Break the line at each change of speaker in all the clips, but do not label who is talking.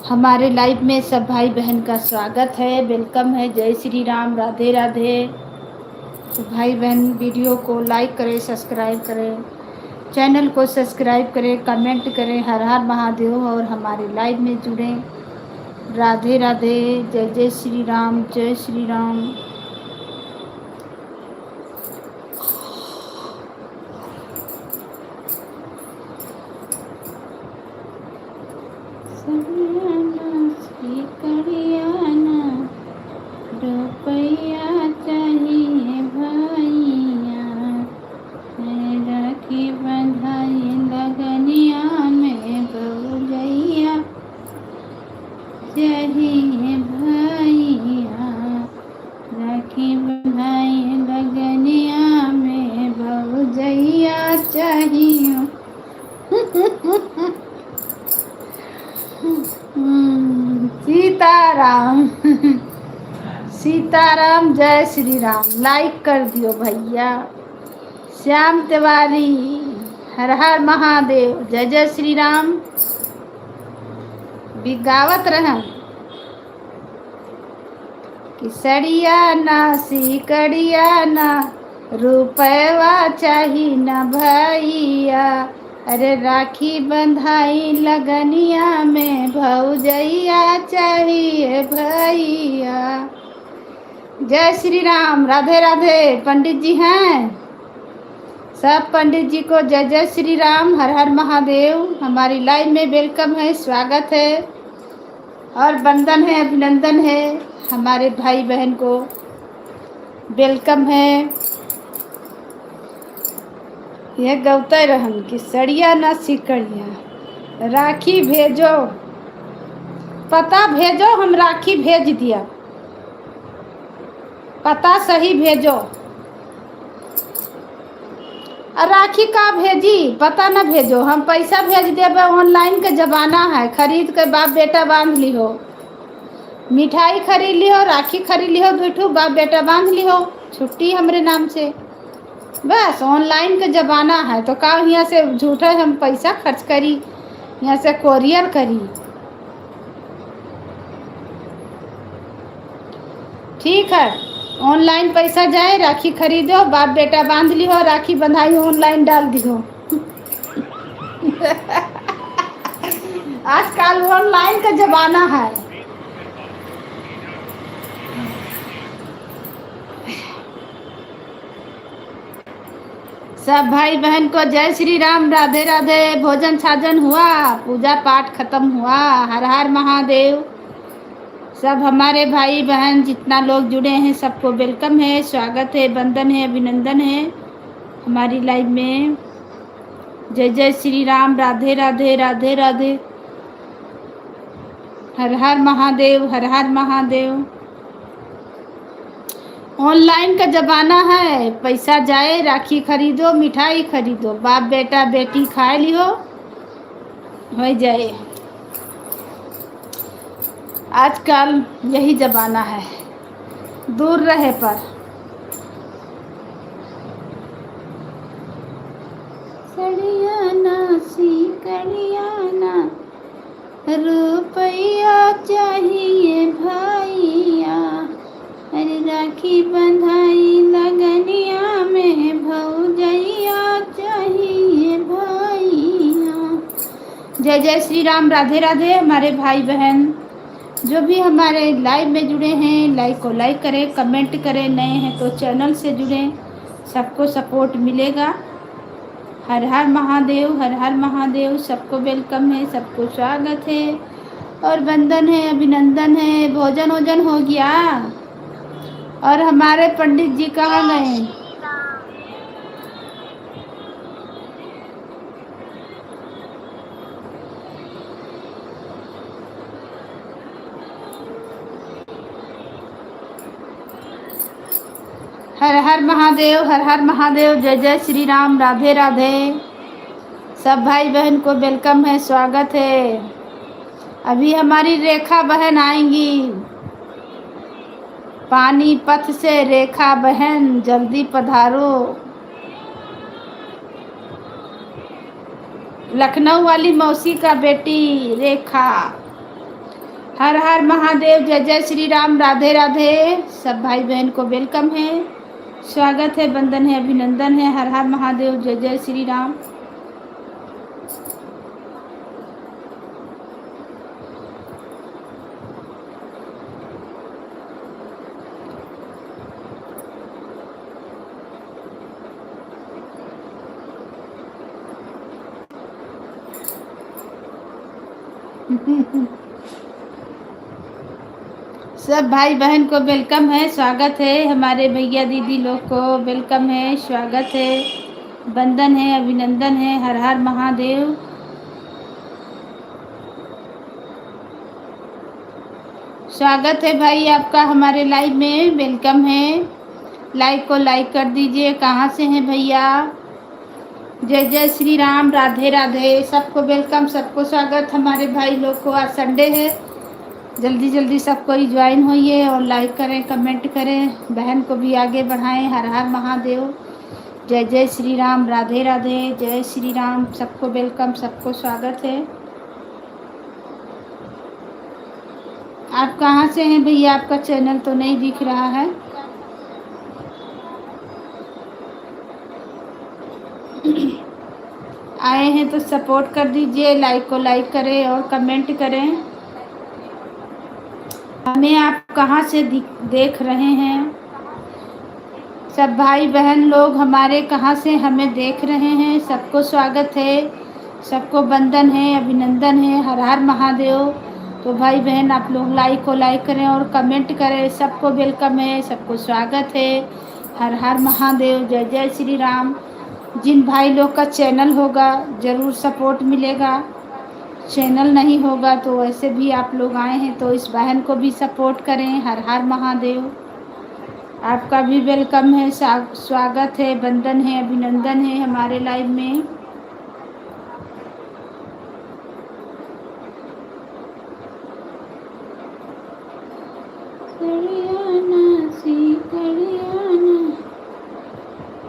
हमारे लाइव में सब भाई बहन का स्वागत है, वेलकम है। जय श्री राम, राधे राधे। तो भाई बहन वीडियो को लाइक करें, सब्सक्राइब करें, चैनल को सब्सक्राइब करें, कमेंट करें, हर हर महादेव और हमारे लाइव में जुड़ें। राधे राधे, जय जय श्री राम, जय श्री राम। रुपया चाहिए भैया, राखी बंधाई लगनिया में गौरैया चाहिए भैया, राखी बंधाई लगनिया में गौरैया चाहिए। सीताराम। सीताराम, जय श्री राम। लाइक कर दियो भैया। श्याम तिवारी, हर हर महादेव, जय जय श्री राम। बिगावत रहम कि सड़िया ना सिकड़िया ना, रुपवा चाही न भैया, अरे राखी बंधाई लगनिया में भौजैया चाहिए भैया। जय श्री राम, राधे राधे। पंडित जी हैं सब, पंडित जी को जय जय श्री राम, हर हर महादेव। हमारी लाइव में वेलकम है, स्वागत है और वंदन है, अभिनंदन है। हमारे भाई बहन को वेलकम है। यह गौते रहन कि सड़िया ना सिकड़िया, राखी भेजो, पता भेजो, हम राखी भेज दिया, पता सही भेजो। और राखी का भेजी, पता ना भेजो, हम पैसा भेज देवे। ऑनलाइन के जमाना है, खरीद के बाप बेटा बांध लिहो, मिठाई खरीद लिहो, राखी खरीद लिहो, बैठो बाप बेटा बांध लिहो, छुट्टी हमरे नाम से। बस ऑनलाइन का जमाना है, तो का यहाँ से झूठा हम पैसा खर्च करी, यहाँ से कोरियर करी। ठीक है, ऑनलाइन पैसा जाए, राखी खरीदो, बाप बेटा बांध लिहो, राखी बंधाई ऑनलाइन डाल दिहो। आजकल ऑनलाइन का जमाना है। सब भाई बहन को जय श्री राम, राधे राधे। भोजन छाजन हुआ, पूजा पाठ खत्म हुआ, हर हर महादेव। सब हमारे भाई बहन जितना लोग जुड़े हैं सबको वेलकम है, स्वागत है, वंदन है, अभिनंदन है हमारी लाइव में। जय जय श्री राम, राधे राधे, राधे राधे, हर हर महादेव, हर हर महादेव। ऑनलाइन का जमाना है, पैसा जाए, राखी खरीदो, मिठाई खरीदो, बाप बेटा बेटी खाए लियो, हो जाए। आजकल यही जमाना है, दूर रहे पर। सड़िया ना सिकड़िया ना, रुपया चाहिए भैया, अरे राखी बंधाई लगनिया में भौजैया चाहिए भैया। जय जय श्री राम, राधे राधे। हमारे भाई बहन जो भी हमारे लाइव में जुड़े हैं, लाइक को लाइक करें, कमेंट करें, नए हैं तो चैनल से जुड़ें, सबको सपोर्ट मिलेगा। हर हर महादेव, हर हर महादेव। सबको वेलकम है, सबको स्वागत है और वंदन है, अभिनंदन है। भोजन वोजन हो गया और हमारे पंडित जी कहाँ गए? हर हर महादेव, हर हर महादेव। जय जय श्री राम, राधे राधे। सब भाई बहन को वेलकम है, स्वागत है। अभी हमारी रेखा बहन आएंगी, पानीपत से रेखा बहन, जल्दी पधारो। लखनऊ वाली मौसी का बेटी रेखा, हर हर महादेव, जय जय श्री राम, राधे राधे। सब भाई बहन को वेलकम है, स्वागत है, वंदन है, अभिनंदन है। हर हर महादेव, जय जय श्री राम। सब भाई बहन को वेलकम है, स्वागत है। हमारे भैया दीदी लोग को वेलकम है, स्वागत है, वंदन है, अभिनंदन है। हर हर महादेव। स्वागत है भाई आपका हमारे लाइव में, वेलकम है। लाइव को लाइक कर दीजिए। कहाँ से हैं भैया? जय जय श्री राम, राधे राधे। सबको वेलकम, सबको स्वागत। हमारे भाई लोग को आज संडे है, जल्दी जल्दी सब कोई ज्वाइन होइए और लाइक करें, कमेंट करें, बहन को भी आगे बढ़ाएं। हर हर महादेव, जय जय श्री राम, राधे राधे, जय श्री राम। सबको वेलकम, सबको स्वागत है। आप कहाँ से हैं भैया? आपका चैनल तो नहीं दिख रहा है। आए हैं तो सपोर्ट कर दीजिए, लाइक को लाइक करें और कमेंट करें। हमें आप कहाँ से देख रहे हैं? सब भाई बहन लोग हमारे कहाँ से हमें देख रहे हैं? सबको स्वागत है, सबको वंदन है, अभिनंदन है। हर हर महादेव। तो भाई बहन आप लोग लाइक को लाइक करें और कमेंट करें। सबको वेलकम है, सबको स्वागत है। हर हर महादेव, जय जय श्री राम। जिन भाई लोग का चैनल होगा ज़रूर सपोर्ट मिलेगा, चैनल नहीं होगा तो वैसे भी आप लोग आए हैं तो इस बहन को भी सपोर्ट करें। हर हर महादेव। आपका भी वेलकम है, स्वागत है, वंदन है, अभिनंदन है हमारे लाइव में।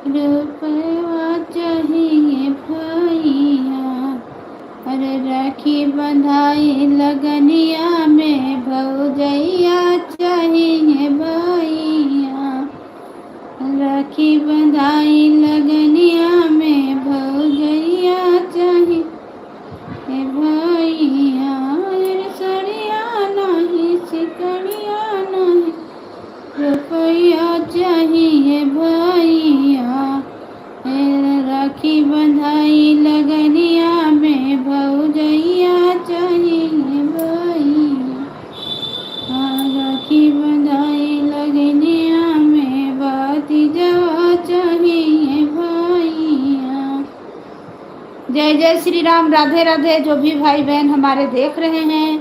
रुपया चाहिए भैया, अरे राखी बंधाई लगनिया में भौजैया चाहिए भैया, राखी बंधाई लगनिया में भौजैया चाहिए भैया, अरे सड़िया नहीं सिकड़िया नहीं, रुपया चाहिए भैया, राखी बंधाई लगनिया में भौजैया चाहिए भैया, राखी बंधाई लगनिया में भतीजवा चाहिए भैया। जय जय श्री राम, राधे राधे। जो भी भाई बहन हमारे देख रहे हैं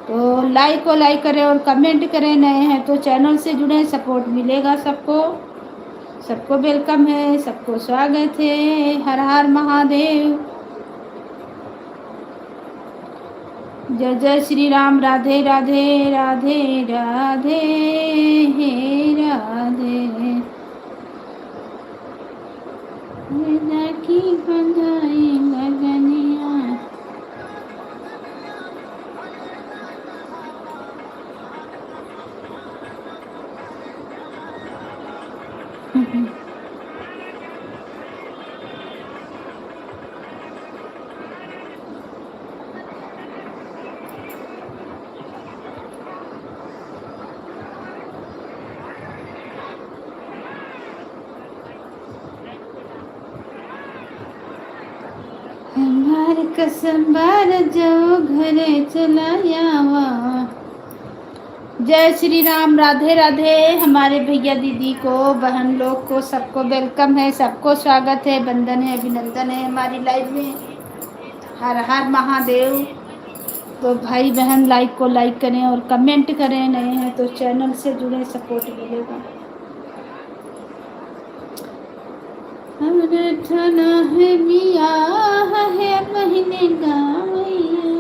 तो लाइक को लाइक करें और कमेंट करें। नए हैं तो चैनल से जुड़े, सपोर्ट मिलेगा सबको। सबको वेलकम है, सबको स्वागत है। हर हर महादेव, जय जय श्री राम, राधे राधे, राधे राधे, हे राधे। राखी बंधाई लगनिया। हमार कसम बार जो घरे चलायावा। जय श्री राम, राधे राधे। हमारे भैया दीदी को, बहन लोग को, सबको वेलकम है, सबको स्वागत है, वंदन है, अभिनंदन है हमारी लाइव में। हर हर महादेव। तो भाई बहन लाइक को लाइक करें और कमेंट करें। नए हैं तो चैनल से जुड़े, सपोर्ट मिलेगा। हमरे ठाना है बियाह है महीने गावैया,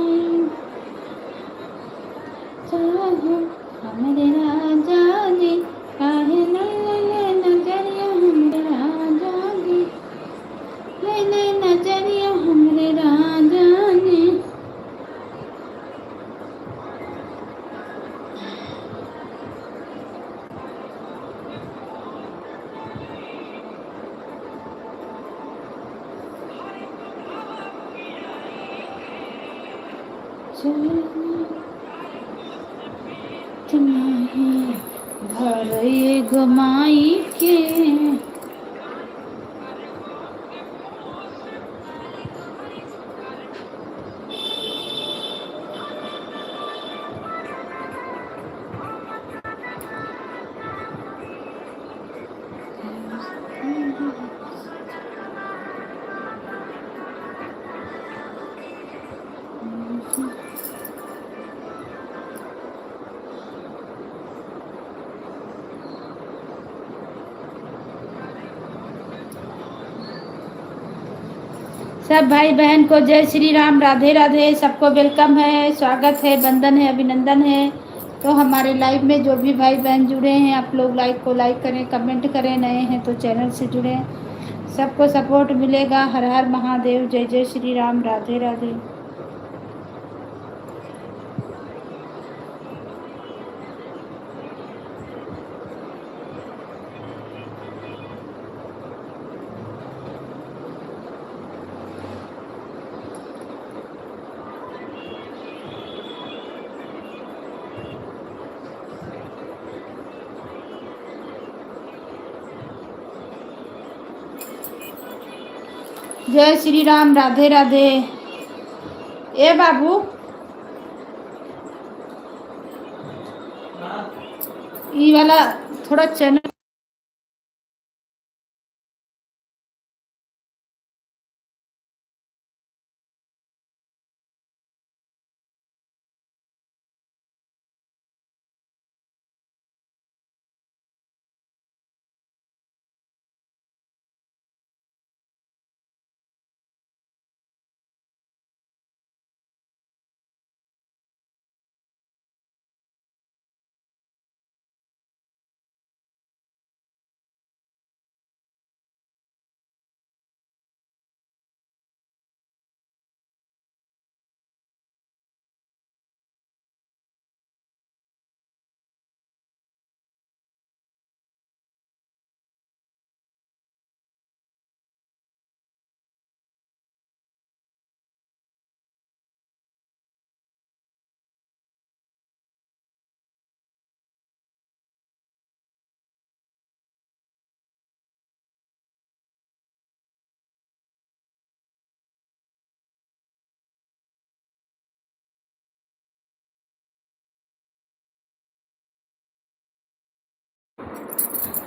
चाहे हमरे राजा जी, काहे ले नजरिया हमरे राजा जी, ले नजरिया हमरे राजा जी। तुम्हारी घर ये गमाई के सब भाई बहन को जय श्री राम, राधे राधे। सबको वेलकम है, स्वागत है, वंदन है, अभिनंदन है। तो हमारे लाइव में जो भी भाई बहन जुड़े हैं, आप लोग लाइक को लाइक करें, कमेंट करें, नए हैं तो चैनल से जुड़ें, सबको सपोर्ट मिलेगा। हर हर महादेव, जय जय श्री राम, राधे राधे। जय श्री राम, राधे राधे। ए बाबू, ये वाला थोड़ा चैनल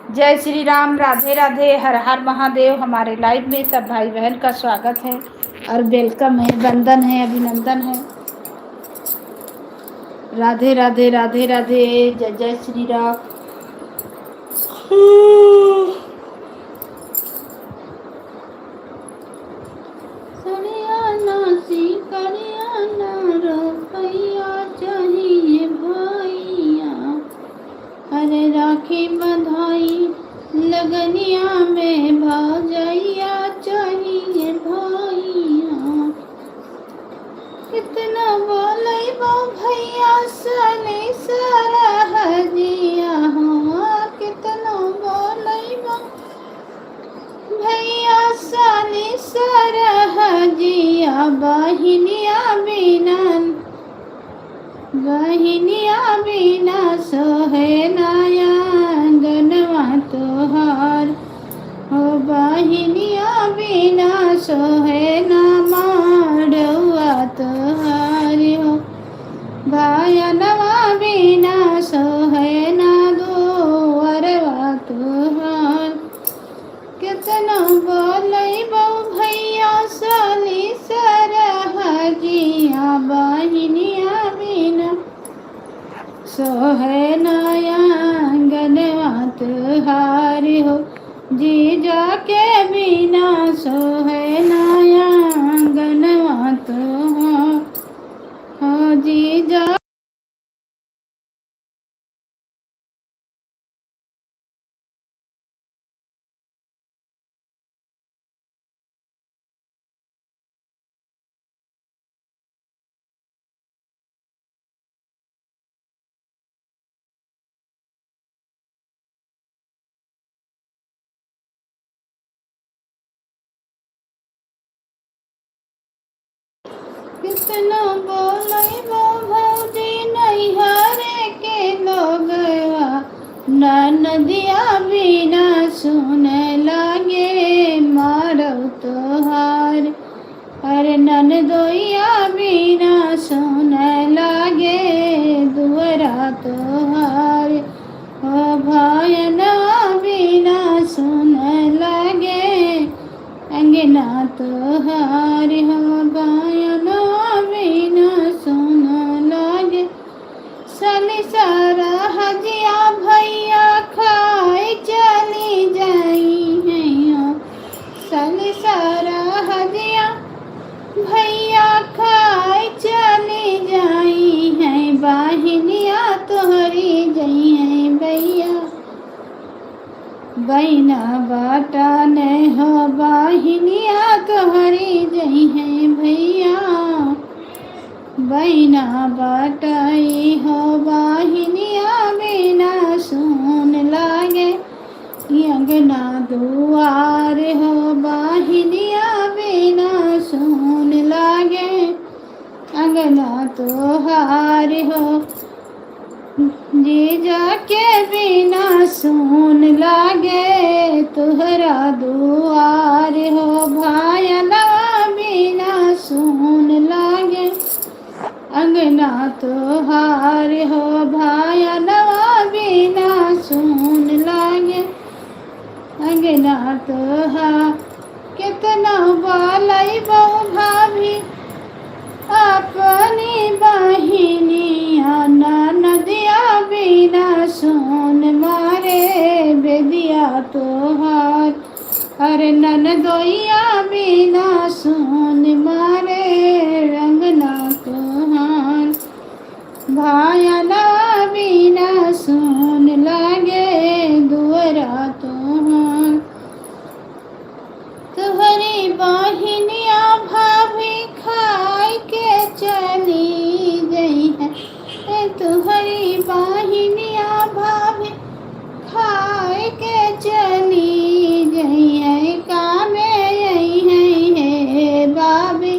जय श्री राम, राधे राधे, हर हर महादेव। हमारे लाइव में सब भाई बहन का स्वागत है और वेलकम है, वंदन है, अभिनंदन है। राधे राधे, राधे राधे, जय जय श्री राम। सरियाना सी करियाना रुपया चाहिए भैया, अरे राखी बंधाई लगनिया में भौजैया चाहिए भैया। कितना बोले वो भैया सने सरहजिया, हाँ कितना बोले वो भैया सने सरहजिया। बहिनिया बिना सोहे नाया गनवा तोहार, हो बहिनिया बिना सोहे ना माड़ुआ तोहार, हो भायनवा बिना सोहे ना दुअरवा तोहार। कितना बोले बो भैया सनी सरहजिया, बहिनिया बिना सोहे नया गनवा तुहारी, हो जीजा के बिना सोहे नया कितना बोलै वो भौजी नैहर के लोगवा नदिया बिना सुन लागे मारो तोहार। अरे ननदोइया बिना सुन लागे दुअरा तोहार। ओ भायना बिना सुन लागे अंगना तोहार। हो भायना बिना सुन लागे सली सारा हजिया भैया खाए चली जाई हैं। सली सारा हजिया भैया खाए चली जाई हैं। बाहिनिया तोहरी जई हैं भैया बैना बाटा ने हो बाहिनिया तोहरी जई हैं भैया बैना बाटाई हो बाहिनिया बिना सुन लागे अंगना दुआर। हो बाहिनिया बिना सुन लागे अंगना तोहार। हो जीजा के बिना सुन लागे तुहरा दुआर। हो भायना बिना सुन लागे अंगना तोहार। हो भायना बिना सुन लागे अंगना तोहार। कितना बालाई बहु भाभी अपनी बहिनिया नदिया बिना सुन मारे बेदिया तोहार। अरे ननदोइया बिना सुन मारे अंगना तोहार। भायना बिना सुन लागे दुअरा तोहार। तुहरी बहिनिया भाभी खाए के चली गई है। तुहरी बहिनिया भाभी खाए के चली गई है। कामे यही है बाबी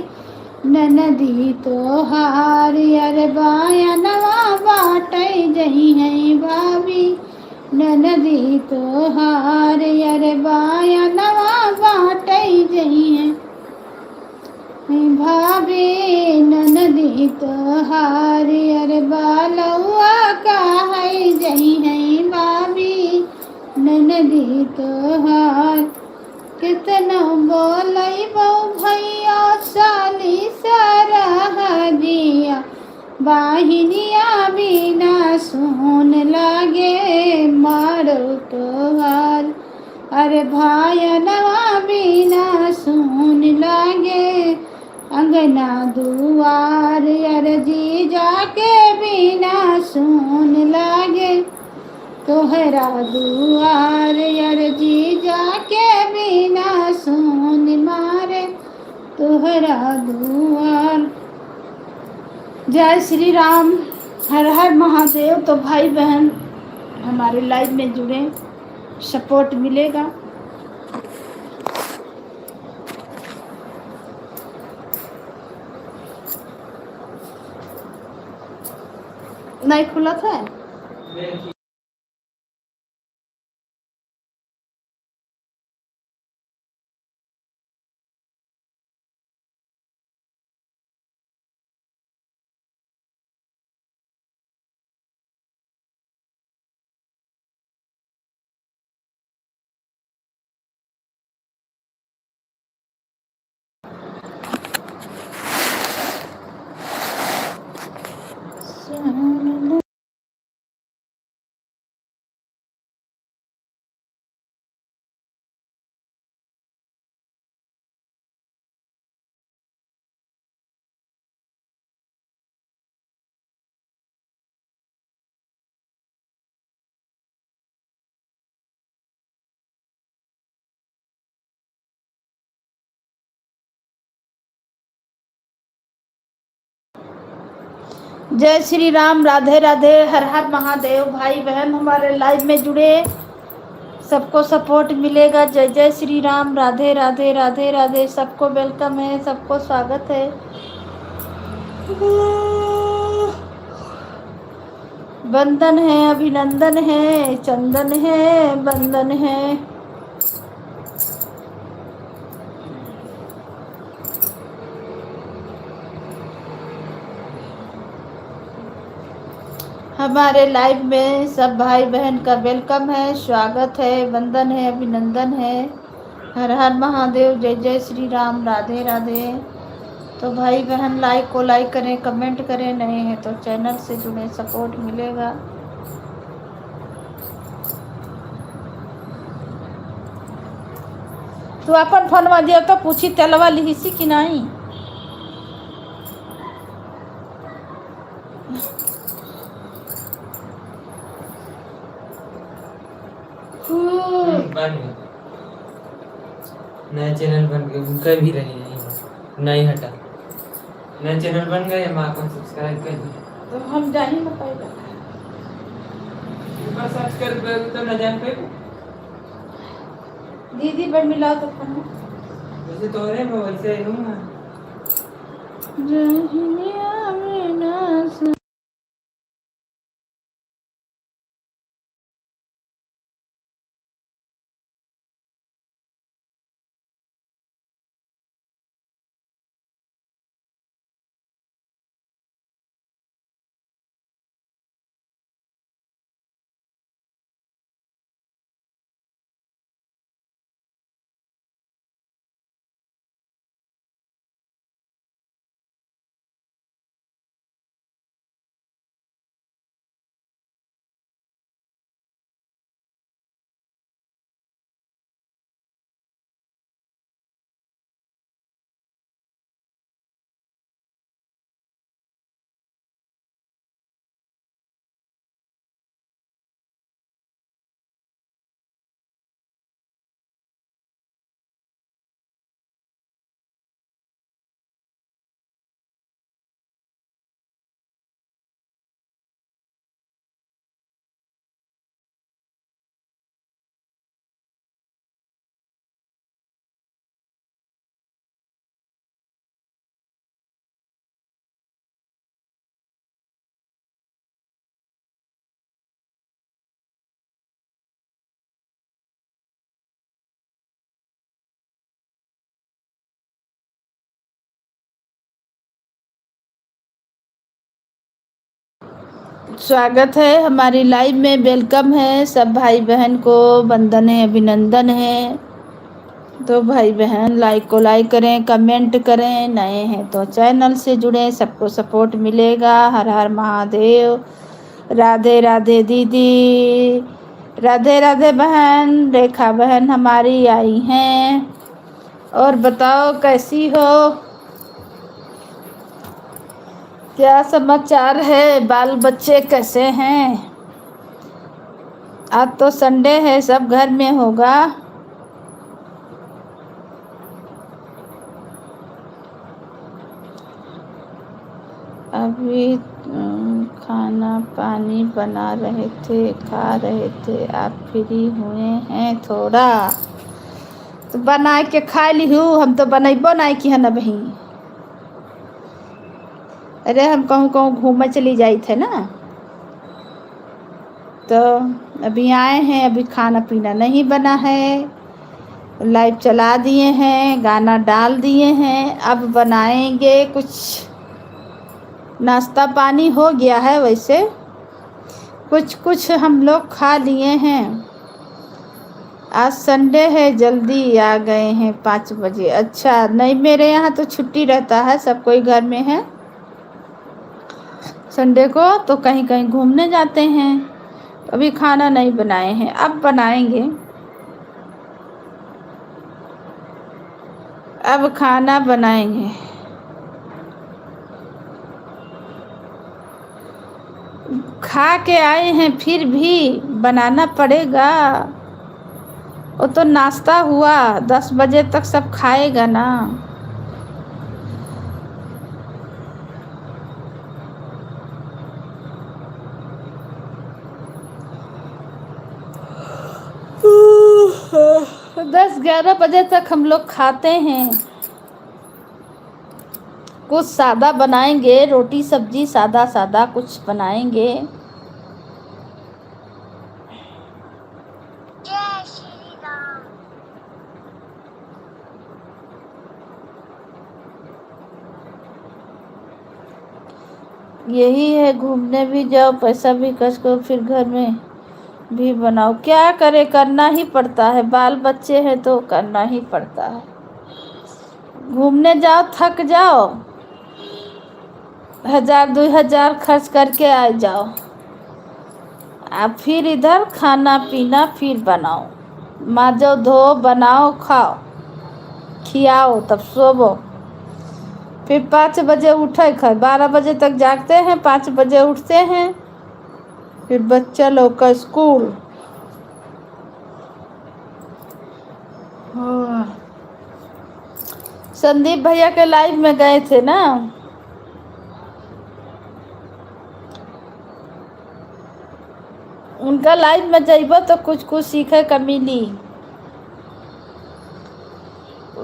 ननदी तोहार। अरे बायनवा बाटै जई है बाबी ननदी तोहार। अरे बायनवा बाटै जई है भाभी ननदी तोहार। अरे बालौआ काहे जई है भाभी ननदी तोहार। कितना बोलै बहु भैया साली सरहजिया बाहिनिया बिना सुन लागे मारो तोहार। अरे भायनवा बिना सुन लागे अंगना दुआर। अरे जीजा के बिना सुन लागे तोहरा दुआर। अरे जीजा के बिना सुन मारे तोहरा दुआर। जय श्री राम, हर हर महादेव। तो भाई बहन हमारे लाइव में जुड़े, सपोर्ट मिलेगा। नहीं खुला था। जय श्री राम, राधे राधे, हर हर महादेव। भाई बहन हमारे लाइव में जुड़े, सबको सपोर्ट मिलेगा। जय जय श्री राम, राधे राधे, राधे राधे। सबको वेलकम है, सबको स्वागत है। बंधन है, अभिनंदन है, चंदन है, बंधन है। हमारे लाइव में सब भाई बहन का वेलकम है, स्वागत है, वंदन है, अभिनंदन है। हर हर महादेव, जय जय श्री राम, राधे राधे। तो भाई बहन लाइक को लाइक करें, कमेंट करें, नए हैं तो चैनल से जुड़े, सपोर्ट मिलेगा। तू अपन फोन में दियो तो पूछी तेलवा लिहिसी कि नहीं।
बन गया नया चैनल, बन गया उनका भी रही नहीं हटा। नया चैनल बन गया, माँ को सब्सक्राइब कर दी
तो हम जानी ना पाएगा,
ऊपर सर्च कर तो न जान पे
दीदी पर मिला तो फोन
वैसे तो रे मैं वैसे ही हूँ।
स्वागत है हमारी लाइव में, वेलकम है सब भाई बहन को, वंदन है, अभिनंदन है। तो भाई बहन लाइक को लाइक करें, कमेंट करें, नए हैं तो चैनल से जुड़े, सबको सपोर्ट मिलेगा। हर हर महादेव, राधे राधे दीदी, राधे राधे बहन। रेखा बहन हमारी आई हैं, और बताओ कैसी हो, क्या समाचार है, बाल बच्चे कैसे हैं। आज तो संडे है, सब घर में होगा। अभी खाना पानी बना रहे थे, खा रहे थे, आप फ्री हुए हैं थोड़ा तो बना के खा ली हूँ। हम तो बनैबो नहीं कि है ना बही। अरे हम कहूँ कहूँ घूमने चली जाई थे ना, तो अभी आए हैं, अभी खाना पीना नहीं बना है, लाइव चला दिए हैं, गाना डाल दिए हैं, अब बनाएंगे कुछ। नाश्ता पानी हो गया है, वैसे कुछ कुछ हम लोग खा लिए हैं। आज संडे है, जल्दी आ गए हैं 5 बजे। अच्छा, नहीं मेरे यहाँ तो छुट्टी रहता है, सब कोई घर में है संडे को, तो कहीं कहीं घूमने जाते हैं। अभी खाना नहीं बनाए हैं, अब बनाएंगे। अब खाना बनाएंगे। खा के आए हैं, फिर भी बनाना पड़ेगा। वो तो नाश्ता हुआ, 10 बजे तक सब खाएगा ना। तो 10-11 बजे तक हम लोग खाते हैं। कुछ सादा बनाएंगे, रोटी सब्जी सादा सादा कुछ बनाएंगे।
जय श्री राम।
यही है, घूमने भी जाओ, पैसा भी खर्च करो, फिर घर में भी बनाओ। क्या करे, करना ही पड़ता है, बाल बच्चे हैं तो करना ही पड़ता है। घूमने जाओ, थक जाओ, 1000-2000 खर्च करके आ जाओ, आप फिर इधर खाना पीना फिर बनाओ, माजो धो बनाओ खाओ खियाओ, तब सोवो, फिर 5 बजे उठे, 12 बजे तक जागते हैं, 5 बजे उठते हैं, फिर बच्चा लोग का स्कूल। संदीप भैया के लाइव में गए थे ना, उनका लाइव में जाइबो तो कुछ कुछ सीखे का मिली।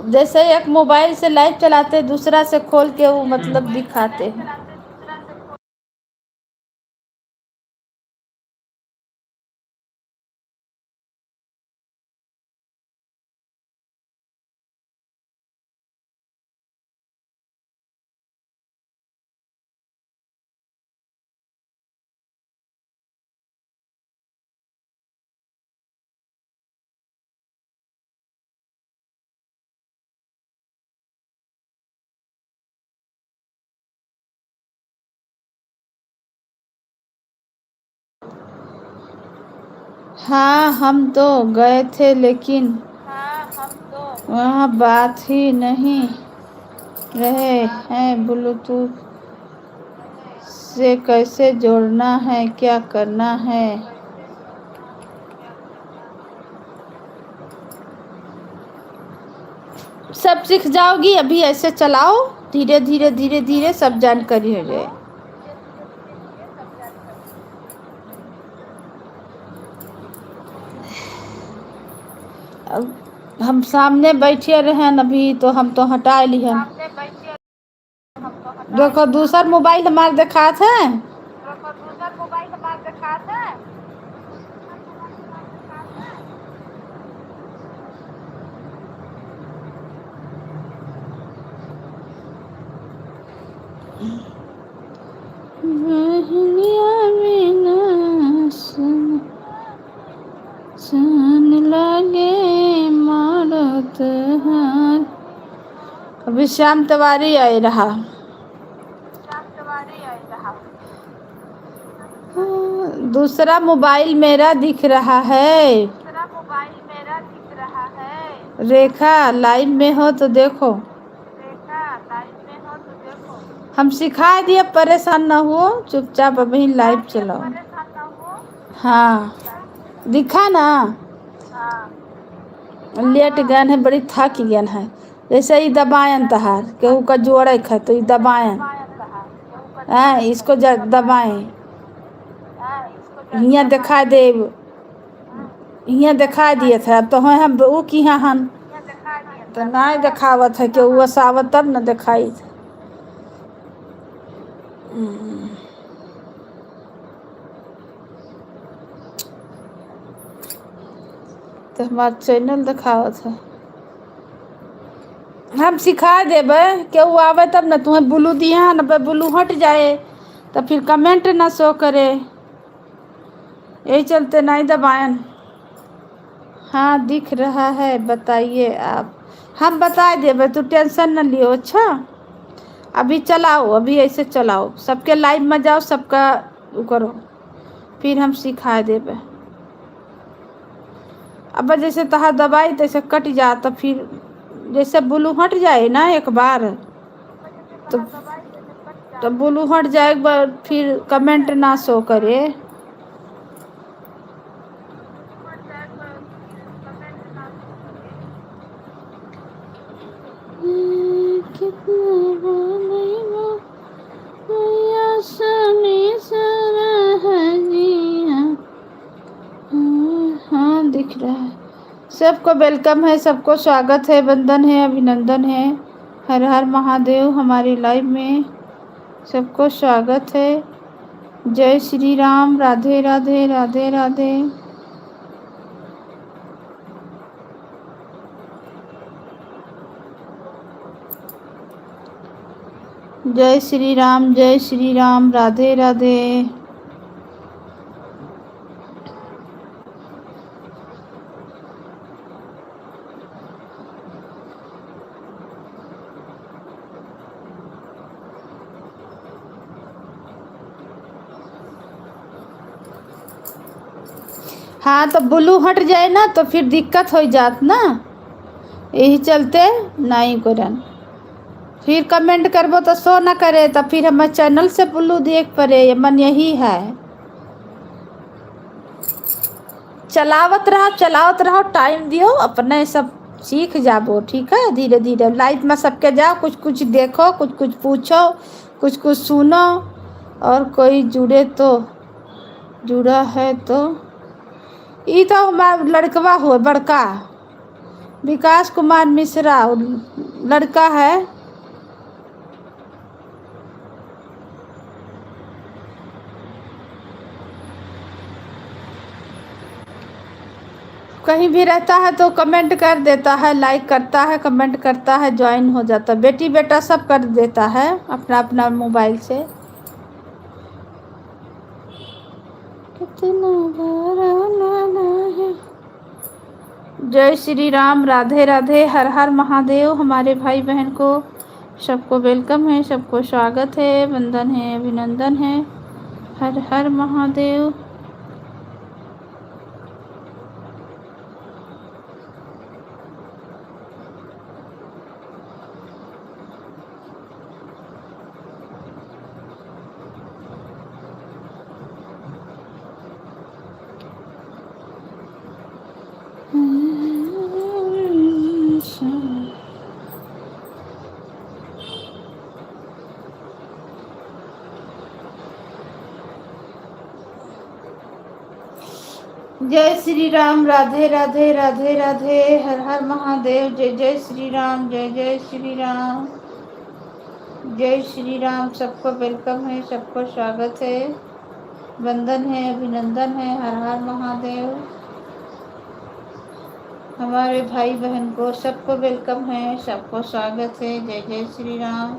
जैसे एक मोबाइल से लाइव चलाते, दूसरा से खोल के वो मतलब दिखाते हैं। हाँ हम तो गए थे, लेकिन वहाँ बात ही नहीं रहे हैं। ब्लूटूथ से कैसे जोड़ना है, क्या करना है? सब सीख जाओगी, अभी ऐसे चलाओ, धीरे धीरे धीरे धीरे सब जानकारी हो जाए। अब हम सामने बैठे रहे अभी, तो हम तो हटा लिए। देखो दूसर मोबाइल हमारे दिखात है, सन लगे मारत हैं। अभी श्याम तिवारी आए रहा। दूसरा मोबाइल मेरा दिख रहा है। रेखा लाइव में हो तो देखो। हम सिखा दिए, परेशान ना हो, चुपचाप अभी लाइव चलाओ। हाँ दिखा ना, लेट गन है, बड़ी थक गन है। जैसे ही दबायन तहार केहू का जोड़े है तो दबायन, इसको दबाएं, हियाँ दिखा दे, हियाँ दिखा दिए थे। अब तो हम वो की हम तो नहीं दिखावत है कि वो सावत तब न दिखाई थे। तो हमारा चैनल दिखावत है। हम सिखा देबे, केहू आवे तब न। तुम्हें ब्लू दिया न, ब्लू हट जाए तो फिर कमेंट ना शो करे, यही चलते नहीं दबाएं। हाँ दिख रहा है, बताइए आप। हम बता देबे, तू टेंशन न लियो। अच्छा अभी चलाओ, अभी ऐसे चलाओ, सबके लाइव में जाओ, सबका वो करो, फिर हम सिखा देबे। अब जैसे तहा दबाई तैसे कट जा, तो फिर जैसे ब्लू हट जाए ना एक बार, तो ब्लू हट जाए एक बार, फिर कमेंट ना शो करे। हाँ दिख रहा है। सबको वेलकम है, सबको स्वागत है, वंदन है, अभिनंदन है। हर हर महादेव। हमारे लाइव में सबको स्वागत है। जय श्री राम। राधे राधे राधे राधे। जय श्री राम। जय श्री राम। राधे राधे। हाँ तो ब्लू हट जाए ना तो फिर दिक्कत हो जात ना, यही चलते नहीं करन। फिर कमेंट करबो तो शो ना करे तो फिर हमारे चैनल से ब्लू देख पड़े, ये मन यही है। चलावत रहो, टाइम दियो, अपने सब सीख जाबो। ठीक है, धीरे धीरे लाइफ में सबके जाओ, कुछ कुछ देखो, कुछ कुछ पूछो, कुछ कुछ सुनो। और कोई जुड़ा है तो ये तो हमारा लड़कवा हो बड़का विकास कुमार मिश्रा लड़का है। कहीं भी रहता है तो कमेंट कर देता है, लाइक करता है, कमेंट करता है, ज्वाइन हो जाता है। बेटी बेटा सब कर देता है अपना अपना मोबाइल से। कितना बड़ा है। जय श्री राम। राधे राधे। हर हर महादेव। हमारे भाई बहन को सबको वेलकम है, सबको स्वागत है, वंदन है, अभिनंदन है। हर हर महादेव। जय श्री राम। राधे राधे राधे राधे। हर हर महादेव। जय जय श्री राम। जय जय श्री राम। जय श्री राम। सबको वेलकम है, सबको स्वागत है, वंदन है, अभिनंदन है। हर हर महादेव। हमारे भाई बहन को सबको वेलकम है, सबको स्वागत है। जय जय श्री राम।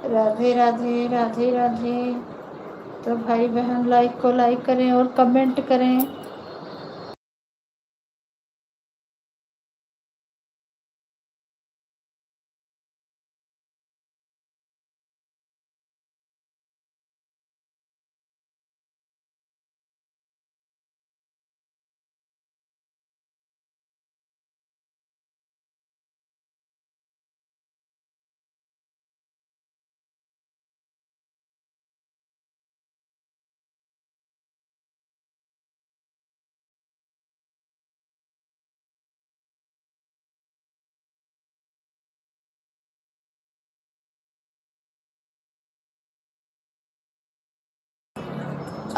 राधे राधे राधे राधे। तो भाई बहन लाइक को लाइक करें और कमेंट करें।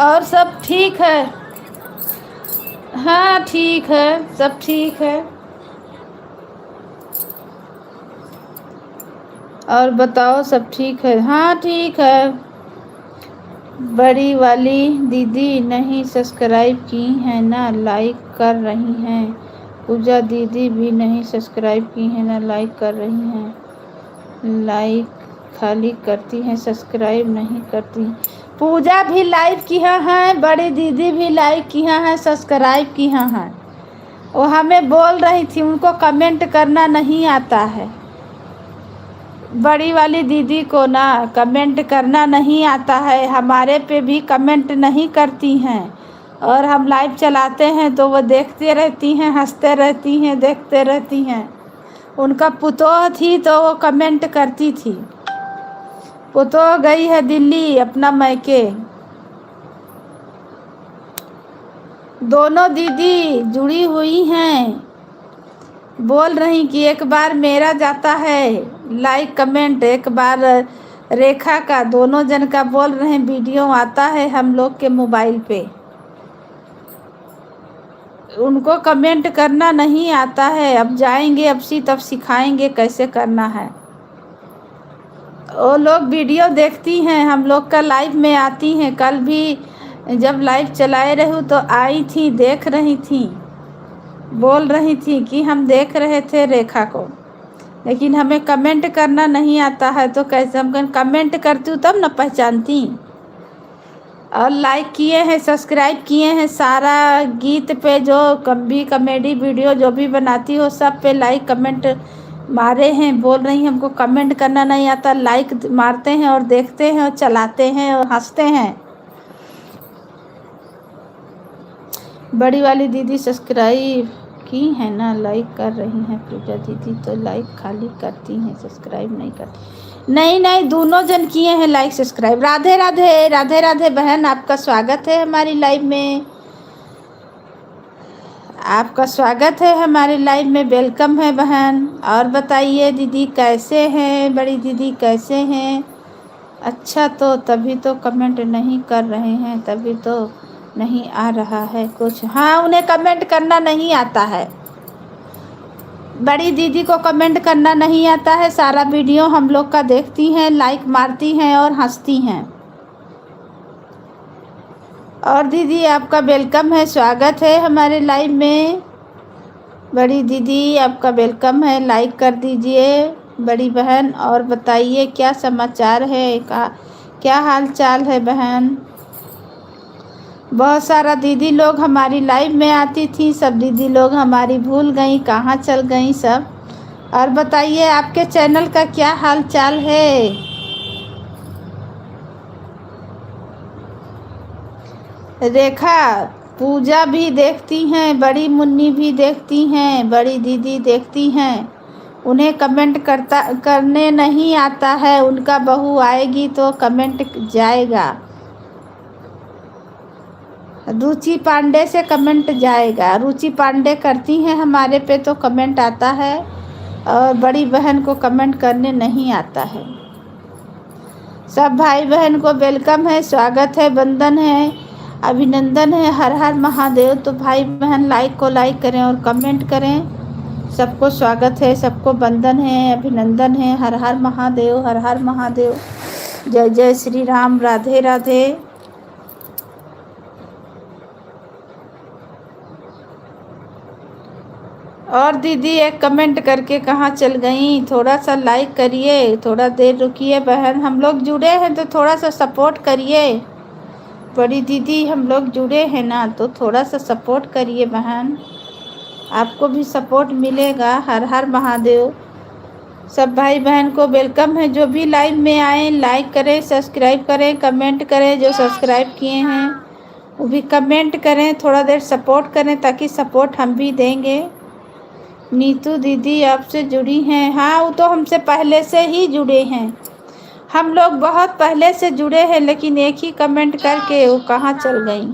और सब ठीक है? हाँ ठीक है, सब ठीक है। और बताओ, सब ठीक है? हाँ ठीक है। बड़ी वाली दीदी नहीं सब्सक्राइब की है ना लाइक कर रही हैं। पूजा दीदी भी नहीं सब्सक्राइब की है ना लाइक कर रही हैं। लाइक खाली करती हैं, सब्सक्राइब नहीं करती। पूजा भी लाइक की हैं, बड़ी दीदी भी लाइक की हैं, सब्सक्राइब की हैं। वो हमें बोल रही थी उनको कमेंट करना नहीं आता है। बड़ी वाली दीदी को ना कमेंट करना नहीं आता है, हमारे पे भी कमेंट नहीं करती हैं। और हम लाइव चलाते हैं तो वो देखते रहती हैं, हंसते रहती हैं, देखते रहती हैं। उनका पुतोह थी तो वो कमेंट करती थी। पुतोह गई है दिल्ली अपना मैके। दोनों दीदी जुड़ी हुई हैं, बोल रही कि एक बार मेरा जाता है लाइक कमेंट, एक बार रेखा का, दोनों जन का बोल रहे हैं वीडियो आता है हम लोग के मोबाइल पे। उनको कमेंट करना नहीं आता है। अब जाएंगे, अब तब सिखाएंगे कैसे करना है। वो लोग वीडियो देखती हैं, हम लोग का लाइव में आती हैं। कल भी जब लाइव चलाए रहूँ तो आई थी, देख रही थी, बोल रही थी कि हम देख रहे थे रेखा को, लेकिन हमें कमेंट करना नहीं आता है। तो कैसे हम कमेंट करती हूँ तब ना पहचानती। और लाइक किए हैं, सब्सक्राइब किए हैं, सारा गीत पे जो भी कॉमेडी वीडियो जो भी बनाती हो सब पे लाइक कमेंट मारे हैं। बोल रही हमको कमेंट करना नहीं आता, लाइक मारते हैं और देखते हैं और चलाते हैं और हंसते हैं। बड़ी वाली दीदी सब्सक्राइब की है ना, लाइक कर रही हैं। पूजा दीदी तो लाइक खाली करती हैं, सब्सक्राइब नहीं करती। नहीं, दोनों जन किए हैं लाइक सब्सक्राइब। राधे राधे, राधे राधे बहन, आपका स्वागत है हमारी लाइव में, आपका स्वागत है हमारे लाइव में, वेलकम है बहन। और बताइए दीदी कैसे हैं, बड़ी दीदी कैसे हैं? अच्छा, तो तभी तो कमेंट नहीं कर रहे हैं, तभी तो नहीं आ रहा है कुछ। हाँ, उन्हें कमेंट करना नहीं आता है, बड़ी दीदी को कमेंट करना नहीं आता है। सारा वीडियो हम लोग का देखती हैं, लाइक मारती हैं और हंसती हैं। और दीदी आपका वेलकम है, स्वागत है हमारे लाइव में। बड़ी दीदी आपका वेलकम है, लाइक कर दीजिए बड़ी बहन। और बताइए क्या समाचार है, क्या हाल चाल है बहन? बहुत सारा दीदी लोग हमारी लाइव में आती थी, सब दीदी लोग हमारी भूल गई, कहाँ चल गई सब। और बताइए आपके चैनल का क्या हाल चाल है? रेखा पूजा भी देखती हैं, बड़ी मुन्नी भी देखती हैं, बड़ी दीदी देखती हैं। उन्हें कमेंट करने नहीं आता है, उनका बहू आएगी तो कमेंट जाएगा। रुचि पांडे से कमेंट जाएगा, रुचि पांडे करती हैं हमारे पे तो कमेंट आता है, और बड़ी बहन को कमेंट करने नहीं आता है। सब भाई बहन को वेलकम है, स्वागत है, वंदन है, अभिनंदन है, हर हर महादेव। तो भाई बहन लाइक को लाइक करें और कमेंट करें। सबको स्वागत है, सबको वंदन है, अभिनंदन है, हर हर महादेव, हर हर महादेव, जय जय श्री राम, राधे राधे। और दीदी एक कमेंट करके कहाँ चल गई? थोड़ा सा लाइक करिए, थोड़ा देर रुकिए बहन, हम लोग जुड़े हैं तो थोड़ा सा सपोर्ट करिए। बड़ी दीदी हम लोग जुड़े हैं ना, तो थोड़ा सा सपोर्ट करिए बहन, आपको भी सपोर्ट मिलेगा। हर हर महादेव। सब भाई बहन को वेलकम है, जो भी लाइव में आए लाइक करें, सब्सक्राइब करें, कमेंट करें। जो सब्सक्राइब किए हैं वो भी कमेंट करें, थोड़ा देर सपोर्ट करें, ताकि सपोर्ट हम भी देंगे। नीतू दीदी आपसे जुड़ी हैं? हाँ, वो तो हमसे पहले से ही जुड़े हैं, हम लोग बहुत पहले से जुड़े हैं, लेकिन एक ही कमेंट करके वो कहाँ चल गई।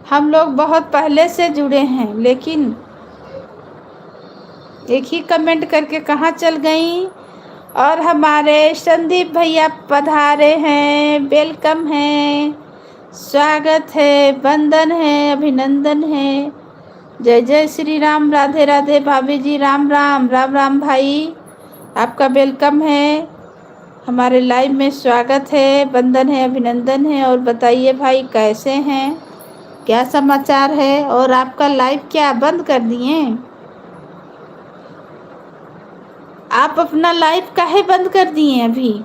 हम लोग बहुत पहले से जुड़े हैं, लेकिन एक ही कमेंट करके कहाँ चल गई। और हमारे संदीप भैया पधारे हैं, वेलकम है, स्वागत है, वंदन है, अभिनंदन है, जय जय श्री राम, राधे राधे। भाभी जी राम राम, राम राम भाई, आपका वेलकम है, हमारे लाइव में स्वागत है, वंदन है, अभिनंदन है। और बताइए भाई कैसे हैं, क्या समाचार है? और आपका लाइव क्या बंद कर दिए? आप अपना लाइव काहे बंद कर दिए अभी?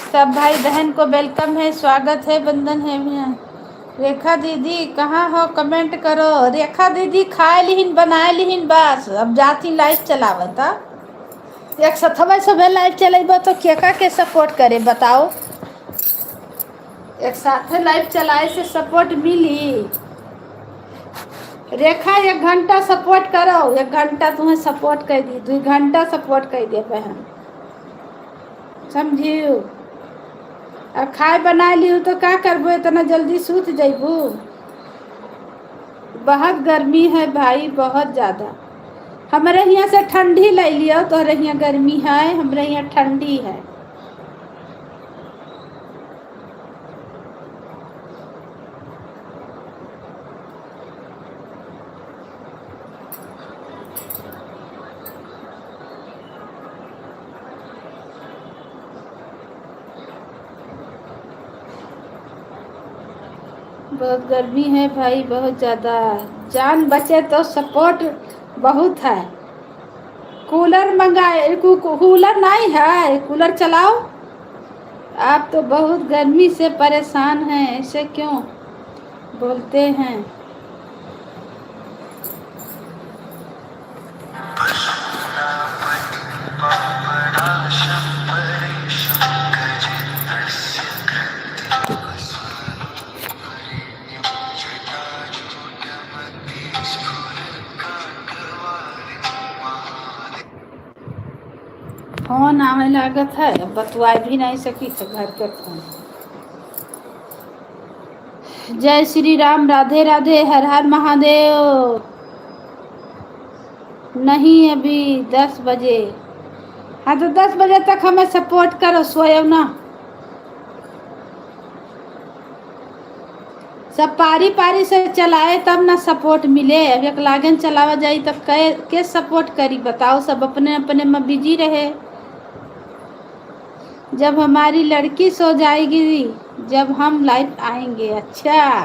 सब भाई बहन को वेलकम है, स्वागत है, वंदन है भैया। रेखा दीदी कहाँ हो, कमेंट करो। रेखा दीदी खाए लिहिन, बनाए लिहिन, बस अब जाती लाइव चलावता। एक सथवा सुबह लाइव चलेबो तो केका के सपोर्ट करे बताओ? एक साथ लाइव चलाए से सपोर्ट मिली? रेखा 1 घंटा सपोर्ट करो, 1 घंटा तुम्हें सपोर्ट कर दी, 2 घंटा सपोर्ट कर दे बहन, समझियो। अब खाए बना लियो तो क्या करबो, इतना जल्दी सूत जइबू? बहुत गर्मी है भाई, बहुत ज़्यादा। हमारे यहाँ से ठंडी ले लियो, तोहरे यहाँ गर्मी है, हमारे यहाँ ठंडी है। बहुत गर्मी है भाई, बहुत ज़्यादा। जान बचे तो सपोर्ट बहुत है। कूलर मंगाए, कूलर नहीं है, कूलर चलाओ। आप तो बहुत गर्मी से परेशान हैं, ऐसे क्यों बोलते हैं? फोन आने लागत है, अब बतवा भी नहीं सकी तो घर के फोन। जय श्री राम, राधे राधे, हर हर महादेव। नहीं अभी 10 बजे। हाँ तो 10 बजे तक हमें सपोर्ट करो, सोयो ना। सब पारी पारी से चलाए तब ना सपोर्ट मिले। अब एक लागन चलावा जाई तो के सपोर्ट करी बताओ? सब अपने अपने में बिजी रहे। जब हमारी लड़की सो जाएगी, जब हम लाइव आएंगे। अच्छा,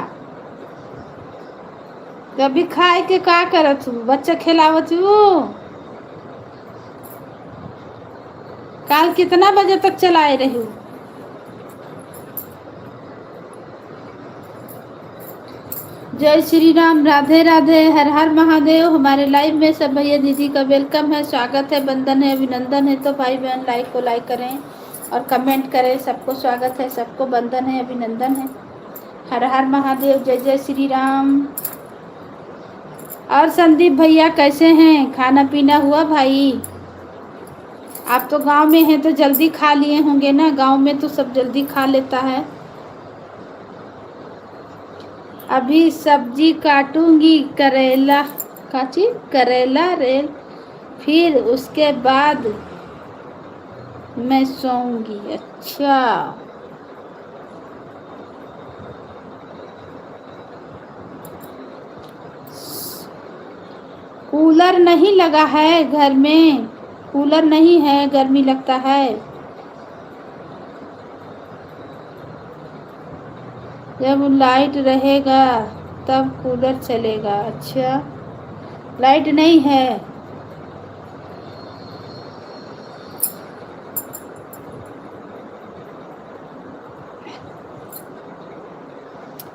कभी खाए के का करत हूँ? बच्चा खिलावत हूँ। काल कितना बजे तक चलाए रही हूँ? जय श्री राम, राधे राधे, हर हर महादेव। हमारे लाइव में सब भैया दीदी का वेलकम है, स्वागत है, वंदन है, अभिनंदन है। तो भाई बहन लाइक को लाइक करें और कमेंट करें। सबको स्वागत है, सबको वंदन है, अभिनंदन है। हर हर महादेव, जय जय श्री राम। और संदीप भैया कैसे हैं? खाना पीना हुआ भाई? आप तो गांव में हैं तो जल्दी खा लिए होंगे ना, गांव में तो सब जल्दी खा लेता है। अभी सब्जी काटूंगी, करेला काची, करेला रेल, फिर उसके बाद मैं सोऊंगी। अच्छा, कूलर नहीं लगा है घर में? कूलर नहीं है, गर्मी लगता है। जब लाइट रहेगा तब कूलर चलेगा। अच्छा, लाइट नहीं है।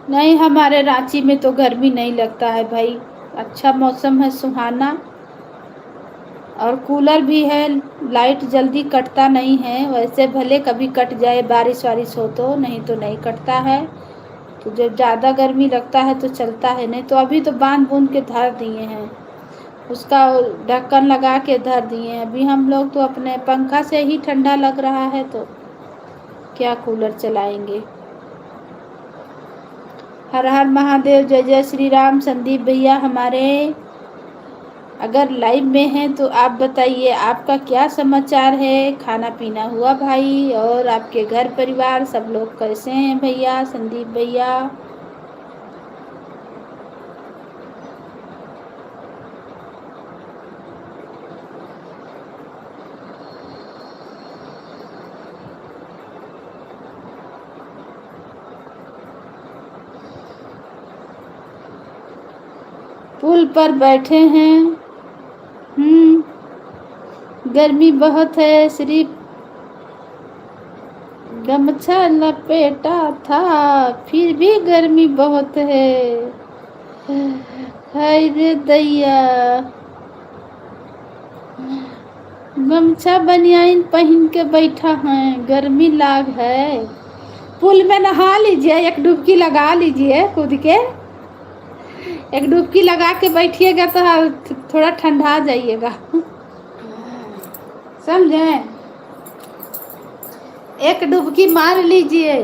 नहीं, हमारे रांची में तो गर्मी नहीं लगता है भाई। अच्छा मौसम है, सुहाना, और कूलर भी है। लाइट जल्दी कटता नहीं है, वैसे भले कभी कट जाए, बारिश वारिश हो तो, नहीं तो नहीं कटता है। तो जब ज़्यादा गर्मी लगता है तो चलता है, नहीं तो अभी तो बांध बूंद के धर दिए हैं, उसका ढक्कन लगा के धर दिए हैं। अभी हम लोग तो अपने पंखा से ही ठंडा लग रहा है, तो क्या कूलर चलाएंगे। हर हर महादेव, जय जय श्री राम। संदीप भैया हमारे अगर लाइव में हैं तो आप बताइए, आपका क्या समाचार है? खाना पीना हुआ भाई? और आपके घर परिवार सब लोग कैसे हैं भैया, संदीप भैया? पुल पर बैठे हैं। गर्मी बहुत है, सिर्फ गमछा लपेटा था, फिर भी गर्मी बहुत है। हाय रे दैया, गमछा बनियाइन पहन के बैठा है, गर्मी लाग है। पुल में नहा लीजिए, एक डुबकी लगा लीजिए कूद के। एक डुबकी लगा के बैठिएगा तो थोड़ा ठंडा जाइएगा, समझे? एक डुबकी मार लीजिए।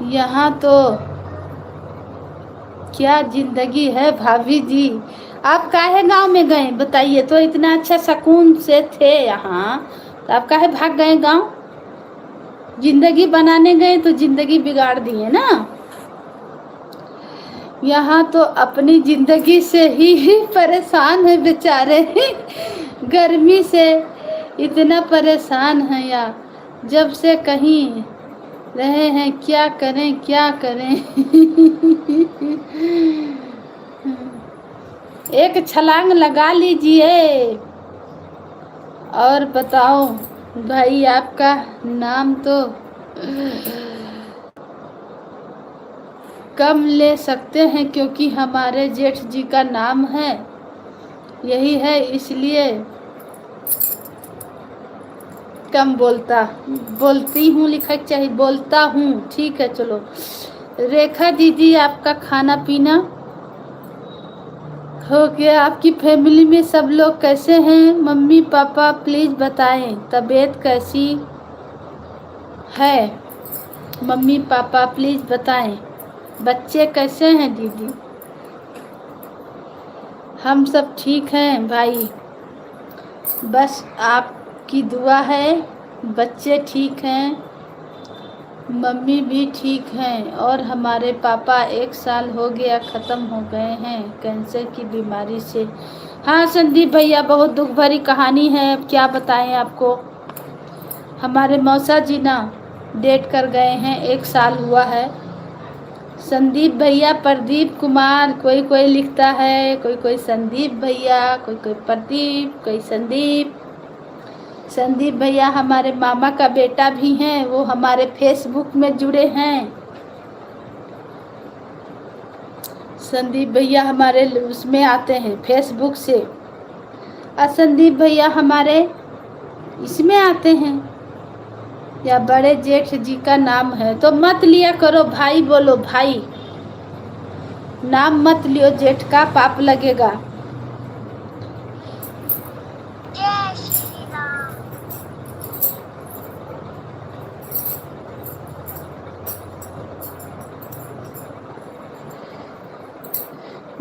यहाँ तो क्या जिंदगी है भाभी जी। आप काहे गांव में गए बताइए तो, इतना अच्छा सुकून से थे यहाँ, तो आप काहे भाग गए गांव? जिंदगी बनाने गए तो जिंदगी बिगाड़ दिए ना। यहाँ तो अपनी जिंदगी से ही परेशान है बेचारे। गर्मी से इतना परेशान है यार, जब से कहीं रहे हैं, क्या करें क्या करें। एक छलांग लगा लीजिए। और बताओ भाई, आपका नाम तो कम ले सकते हैं क्योंकि हमारे जेठ जी का नाम है यही है, इसलिए कम बोलती हूँ, लिखा चाहिए बोलता हूँ। ठीक है चलो। रेखा दीदी, आपका खाना पीना हो गया? आपकी फैमिली में सब लोग कैसे हैं? मम्मी पापा प्लीज़ बताएं, तबीयत कैसी है? मम्मी पापा प्लीज़ बताएं, बच्चे कैसे हैं दीदी? हम सब ठीक हैं भाई, बस आपकी दुआ है। बच्चे ठीक हैं, मम्मी भी ठीक हैं, और हमारे पापा 1 साल हो गया ख़त्म हो गए हैं कैंसर की बीमारी से। हाँ संदीप भैया, बहुत दुख भरी कहानी है, अब क्या बताएं आपको। हमारे मौसा जी ना डेट कर गए हैं, 1 साल हुआ है। संदीप भैया, प्रदीप कुमार, कोई कोई लिखता है, कोई कोई संदीप भैया, कोई कोई प्रदीप, कोई संदीप। संदीप भैया हमारे मामा का बेटा भी हैं, वो हमारे फेसबुक में जुड़े हैं। संदीप भैया हमारे उसमें आते हैं फेसबुक से, और संदीप भैया हमारे इसमें आते हैं, या बड़े जेठ जी का नाम है। तो मत लिया करो भाई, बोलो भाई, नाम मत लियो जेठ का, पाप लगेगा।
जय श्री राम।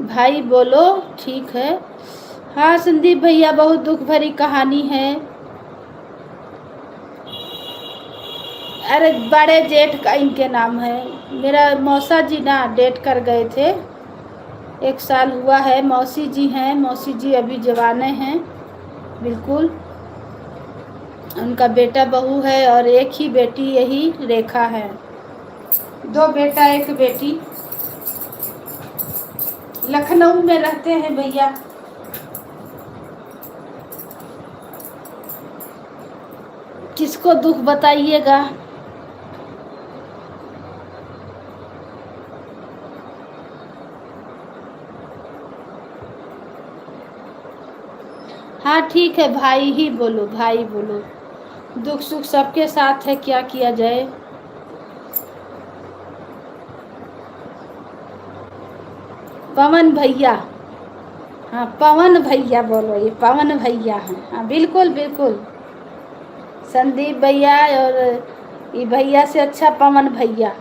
भाई बोलो, ठीक है। हाँ संदीप भैया, बहुत दुख भरी कहानी है। अरे बड़े जेठ का इनके नाम है, मेरा मौसा जी ना डेट कर गए थे, 1 साल हुआ है। मौसी जी हैं, मौसी जी अभी जवाने हैं बिल्कुल। उनका बेटा बहू है, और एक ही बेटी यही रेखा है। 2 बेटा 1 बेटी। लखनऊ में रहते हैं भैया। किसको दुख बताइएगा। हाँ ठीक है भाई ही बोलो, भाई बोलो। दुख सुख सबके साथ है, क्या किया जाए। पवन भैया, हाँ पवन भैया बोलो, ये पवन भैया हैं। हाँ बिल्कुल बिल्कुल, संदीप भैया, और ये भैया से अच्छा पवन भैया।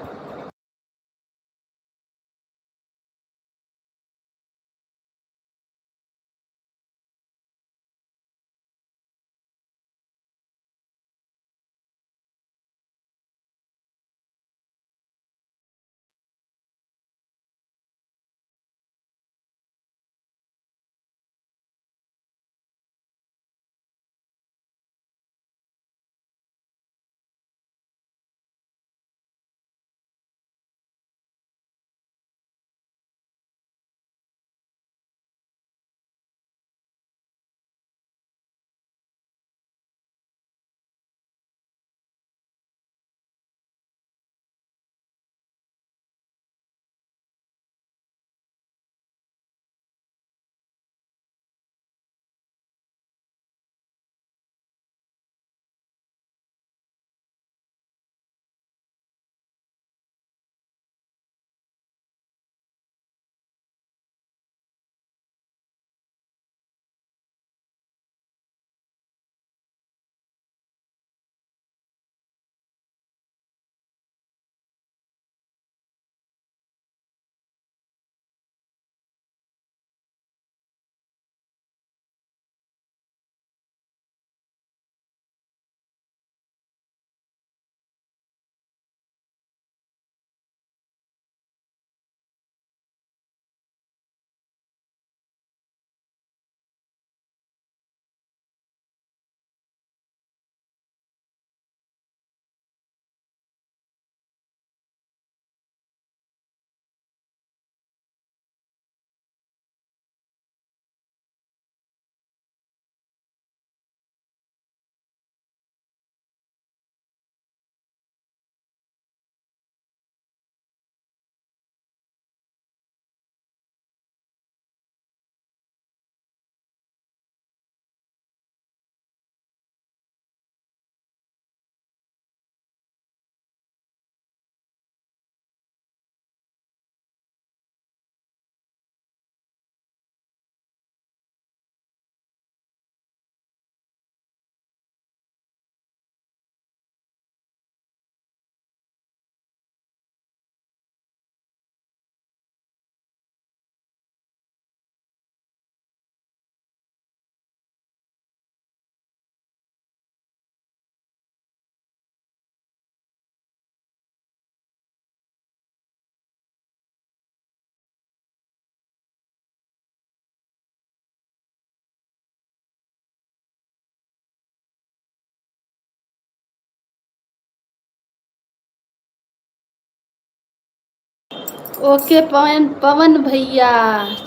ओके पवन पवन भैया,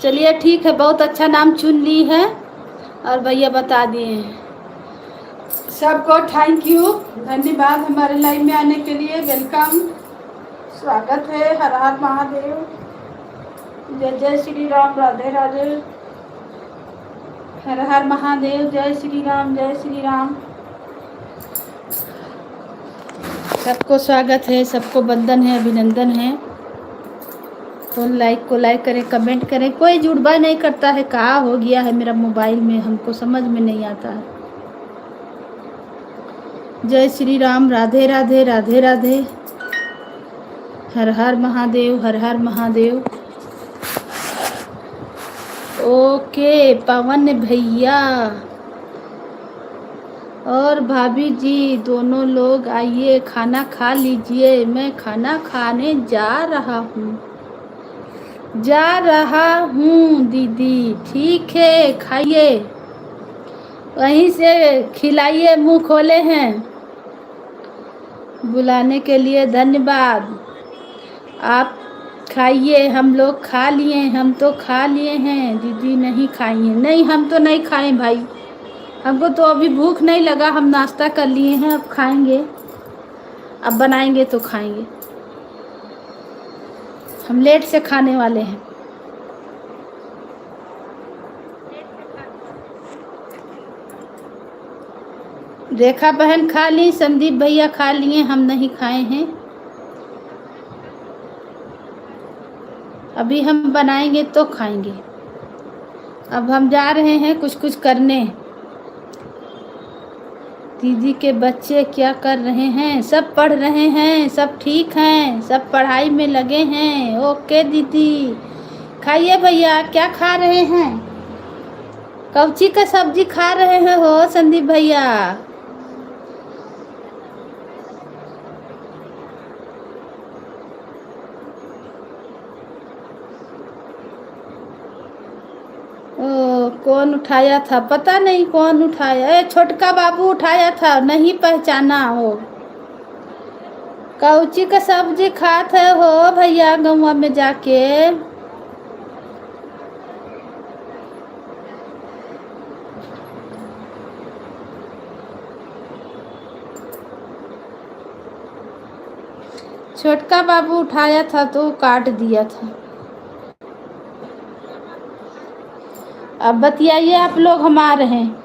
चलिए ठीक है, बहुत अच्छा नाम चुन ली है और भैया बता दिए हैं। सबको थैंक यू, धन्यवाद हमारे लाइव में आने के लिए, वेलकम, स्वागत है। हर हर महादेव, जय जय श्री राम, राधे राधे, हर हर महादेव, जय श्री राम, जय श्री राम। सबको स्वागत है, सबको वंदन है, अभिनंदन है। तो लाइक को लाइक करें, कमेंट करें। कोई जुड़वा नहीं करता है, कहाँ हो गया है मेरा मोबाइल में, हमको समझ में नहीं आता है। जय श्री राम, राधे राधे, राधे राधे, हर हर महादेव, हर हर महादेव। ओके पवन भैया और भाभी जी दोनों लोग आइए, खाना खा लीजिए। मैं खाना खाने जा रहा हूँ दीदी। ठीक है, खाइए, वहीं से खिलाइए, मुंह खोले हैं। बुलाने के लिए धन्यवाद। आप खाइए, हम लोग खा लिए, हम तो खा लिए हैं। दीदी नहीं खाई हैं? नहीं, हम तो नहीं खाएं भाई, हमको तो अभी भूख नहीं लगा, हम नाश्ता कर लिए हैं, अब खाएंगे, अब बनाएंगे तो खाएंगे। हम लेट से खाने वाले हैं। रेखा बहन खा ली, संदीप भैया खा लिए, हम नहीं खाए हैं। अभी हम बनाएंगे तो खाएंगे। अब हम जा रहे हैं कुछ कुछ करने। दीदी के बच्चे क्या कर रहे हैं? सब पढ़ रहे हैं, सब ठीक हैं, सब पढ़ाई में लगे हैं। ओके दीदी, खाइए भैया। क्या खा रहे हैं? कौची का सब्जी खा रहे हैं हो संदीप भैया? ओ, कौन उठाया था? पता नहीं कौन उठाया। ए, छोटका बाबू उठाया था, नहीं पहचाना हो। कौची का सब्जी खाते हो भैया गौवा में जाके? छोटका बाबू उठाया था तो काट दिया था। अब बतियाइए आप लोग, हम आ रहे हैं।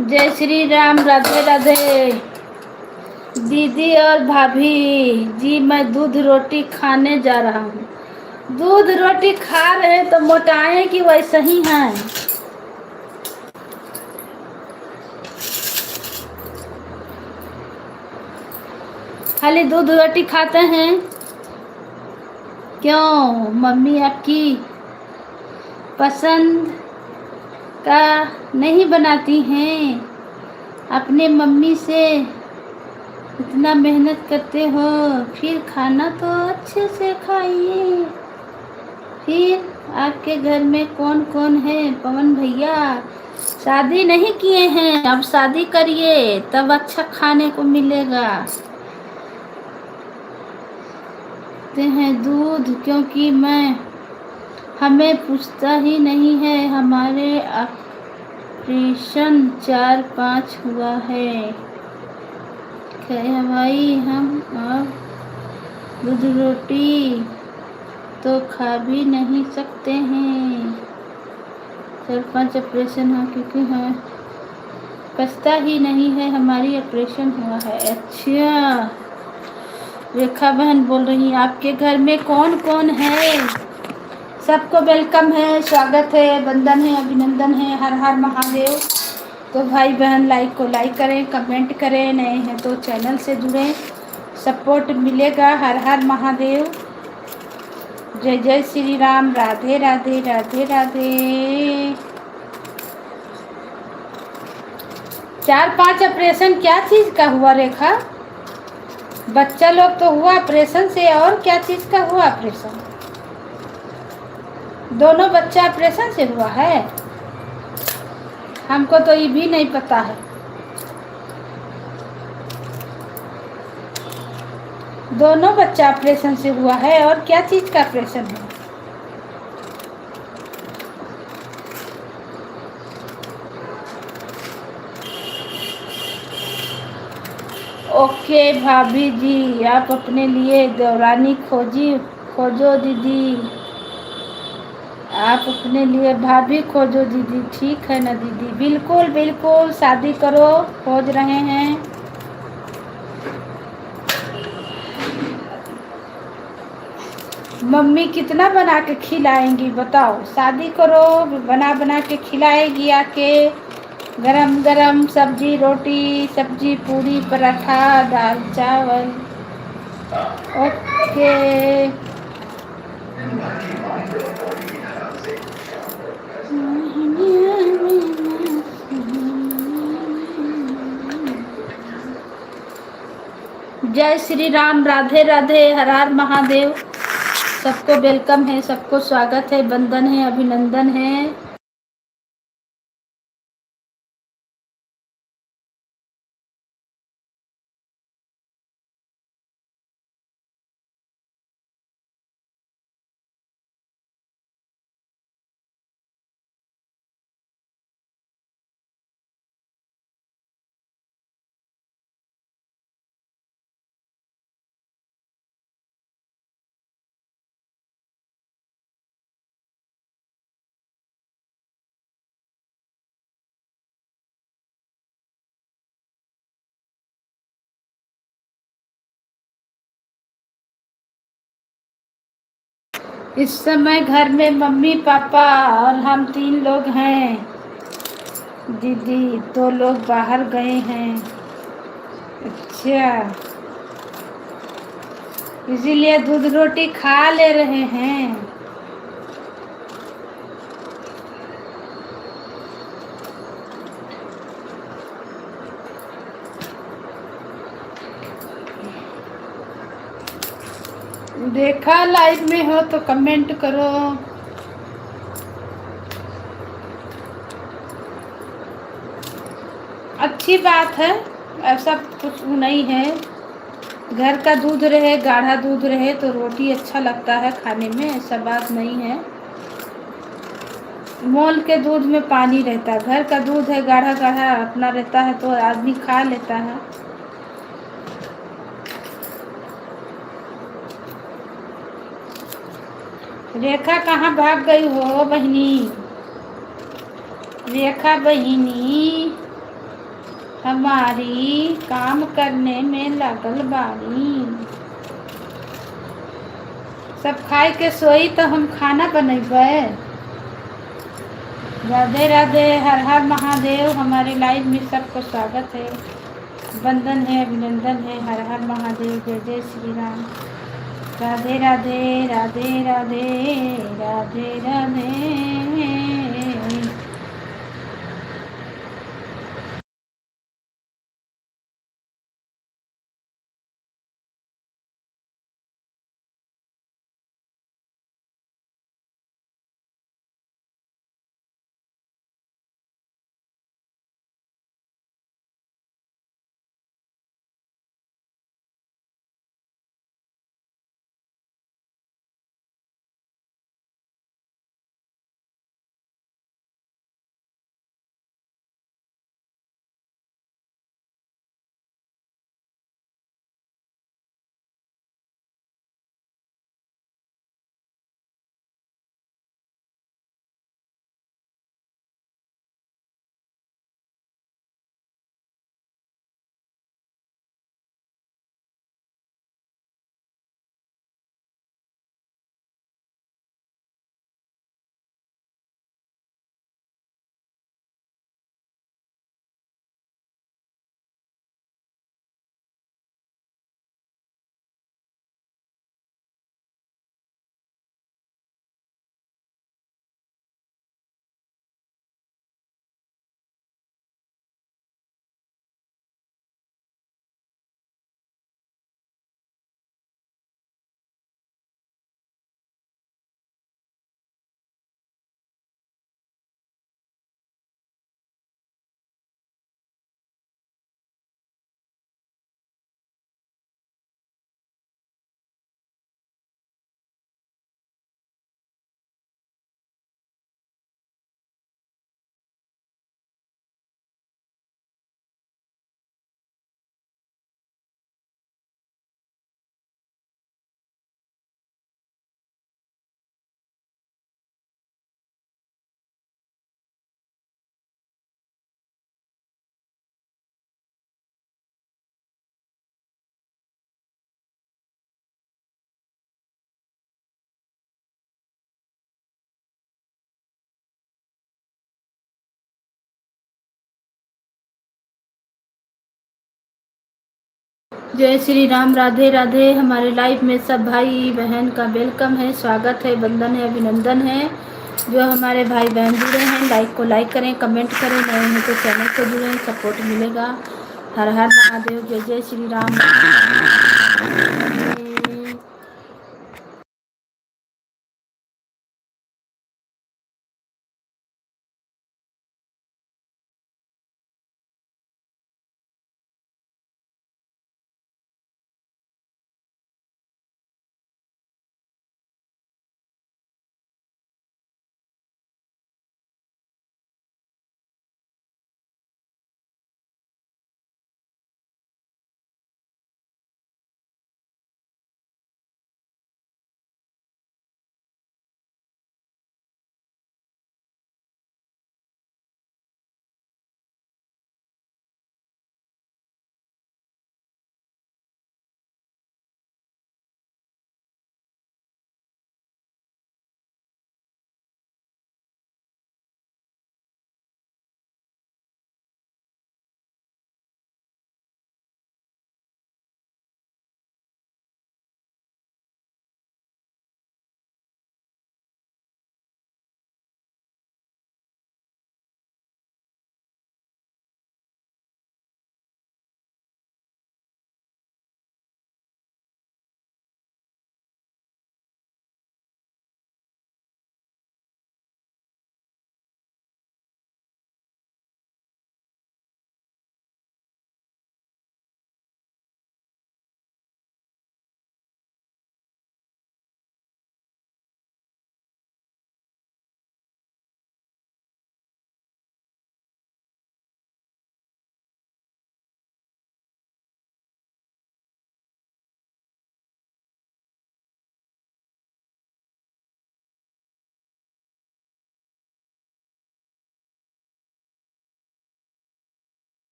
जय श्री राम, राधे राधे। दीदी और भाभी जी, मैं दूध रोटी खाने जा रहा हूँ। दूध रोटी खा रहे हैं तो मोटाए कि वैसे ही हैं? खाली दूध रोटी खाते हैं क्यों? मम्मी आपकी पसंद का नहीं बनाती हैं? अपने मम्मी से इतना मेहनत करते हो, फिर खाना तो अच्छे से खाइए। फिर आपके घर में कौन कौन है? पवन भैया शादी नहीं किए हैं, अब शादी करिए तब अच्छा खाने को मिलेगा। ते हैं दूध क्योंकि हमें पूछता ही नहीं है। हमारे ऑपरेशन 4-5 हुआ है। है भाई, हम अब दूध रोटी तो खा भी नहीं सकते हैं। 4-5 ऑपरेशन हुआ क्योंकि हमें पछता ही नहीं है हमारी ऑपरेशन हुआ है। अच्छा, रेखा बहन बोल रही हैं आपके घर में कौन कौन है? सबको वेलकम है, स्वागत है, वंदन है, अभिनंदन है, हर हर महादेव। तो भाई बहन लाइक को लाइक करें, कमेंट करें, नए हैं तो चैनल से जुड़ें, सपोर्ट मिलेगा। हर हर महादेव, जय जय श्री राम, राधे राधे राधे राधे। 4-5 ऑपरेशन क्या चीज़ का हुआ रेखा? बच्चा लोग तो हुआ ऑपरेशन से, और क्या चीज़ का हुआ ऑपरेशन? दोनों बच्चा ऑपरेशन से हुआ है? हमको तो ये भी नहीं पता है। दोनों बच्चा ऑपरेशन से हुआ है, और क्या चीज़ का ऑपरेशन है? ओके भाभी जी, आप अपने लिए देवरानी खोजो दीदी। आप अपने लिए भाभी खोजो दीदी, ठीक है ना दीदी? बिल्कुल बिल्कुल, शादी करो, खोज रहे हैं। मम्मी कितना बना के खिलाएंगी बताओ? शादी करो, बना बना के खिलाएगी आके। गरम गरम सब्जी रोटी, सब्जी पूरी, पराठा, दाल चावल। ओके, जय श्री राम, राधे राधे, हर हर महादेव। सबको वेलकम है, सबको स्वागत है, वंदन है, अभिनंदन है। इस समय घर में मम्मी पापा और हम 3 लोग हैं। दीदी 2 लोग बाहर गए हैं। अच्छा, इसीलिए दूध रोटी खा ले रहे हैं। देखा लाइव में हो तो कमेंट करो। अच्छी बात है, ऐसा कुछ नहीं है। घर का दूध रहे, गाढ़ा दूध रहे तो रोटी अच्छा लगता है खाने में, ऐसा बात नहीं है। मोल के दूध में पानी रहता है, घर का दूध है गाढ़ा गाढ़ा अपना रहता है तो आदमी खा लेता है। रेखा कहाँ भाग गई हो बहनी? रेखा बहिनी हमारी काम करने में लगल बानी। सब खाए के सोई तो हम खाना बनेबे। राधे राधे, हर हर महादेव। हमारे लाइव में सबको स्वागत है, वंदन है, अभिनंदन है। हर हर महादेव, जय जय श्री राम, राधे राधे राधे राधे राधे राधे। जय श्री राम, राधे राधे। हमारे लाइव में सब भाई बहन का वेलकम है, स्वागत है, वंदन है, अभिनंदन है। जो हमारे भाई बहन जुड़े हैं लाइक को लाइक करें, कमेंट करें, नए हैं तो चैनल से जुड़ें, सपोर्ट मिलेगा। हर हर महादेव, जय जय श्री राम।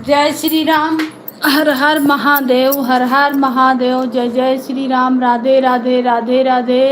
जय श्री राम, हर हर महादेव, हर हर महादेव, जय जय श्री राम, राधे राधे, राधे राधे।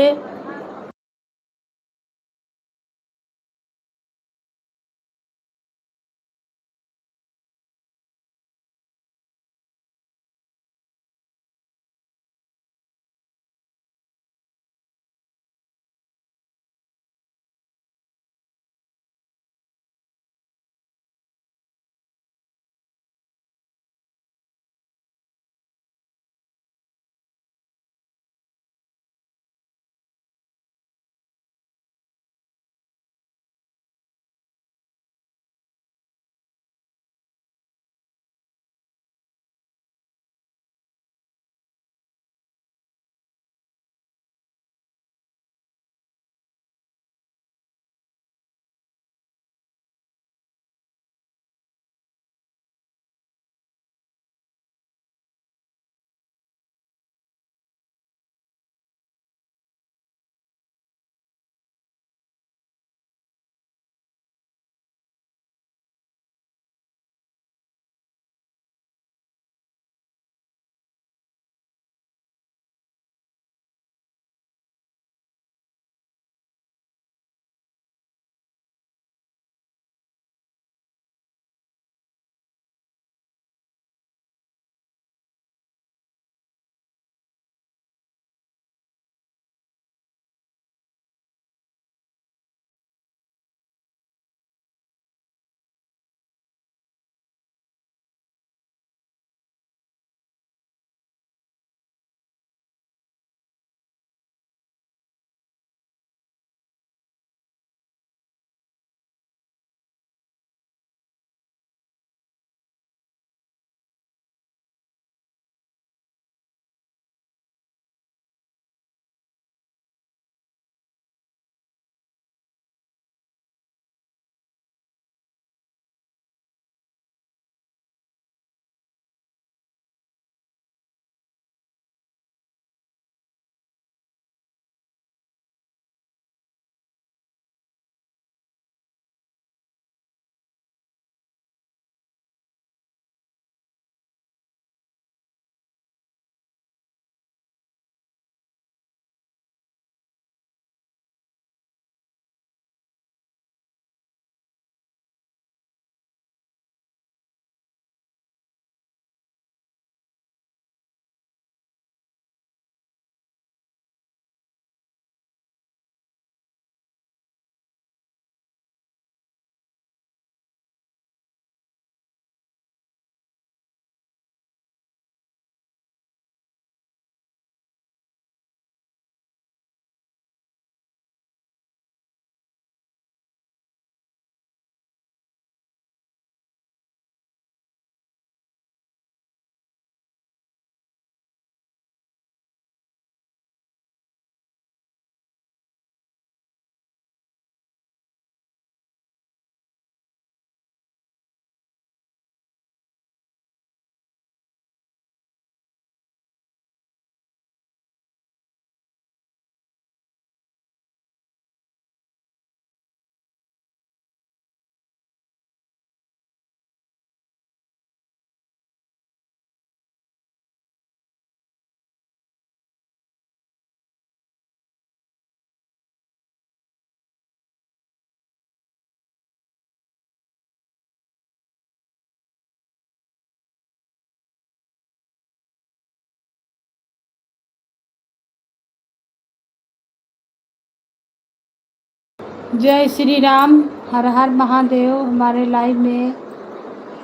जय श्री राम। हर हर महादेव। हमारे लाइव में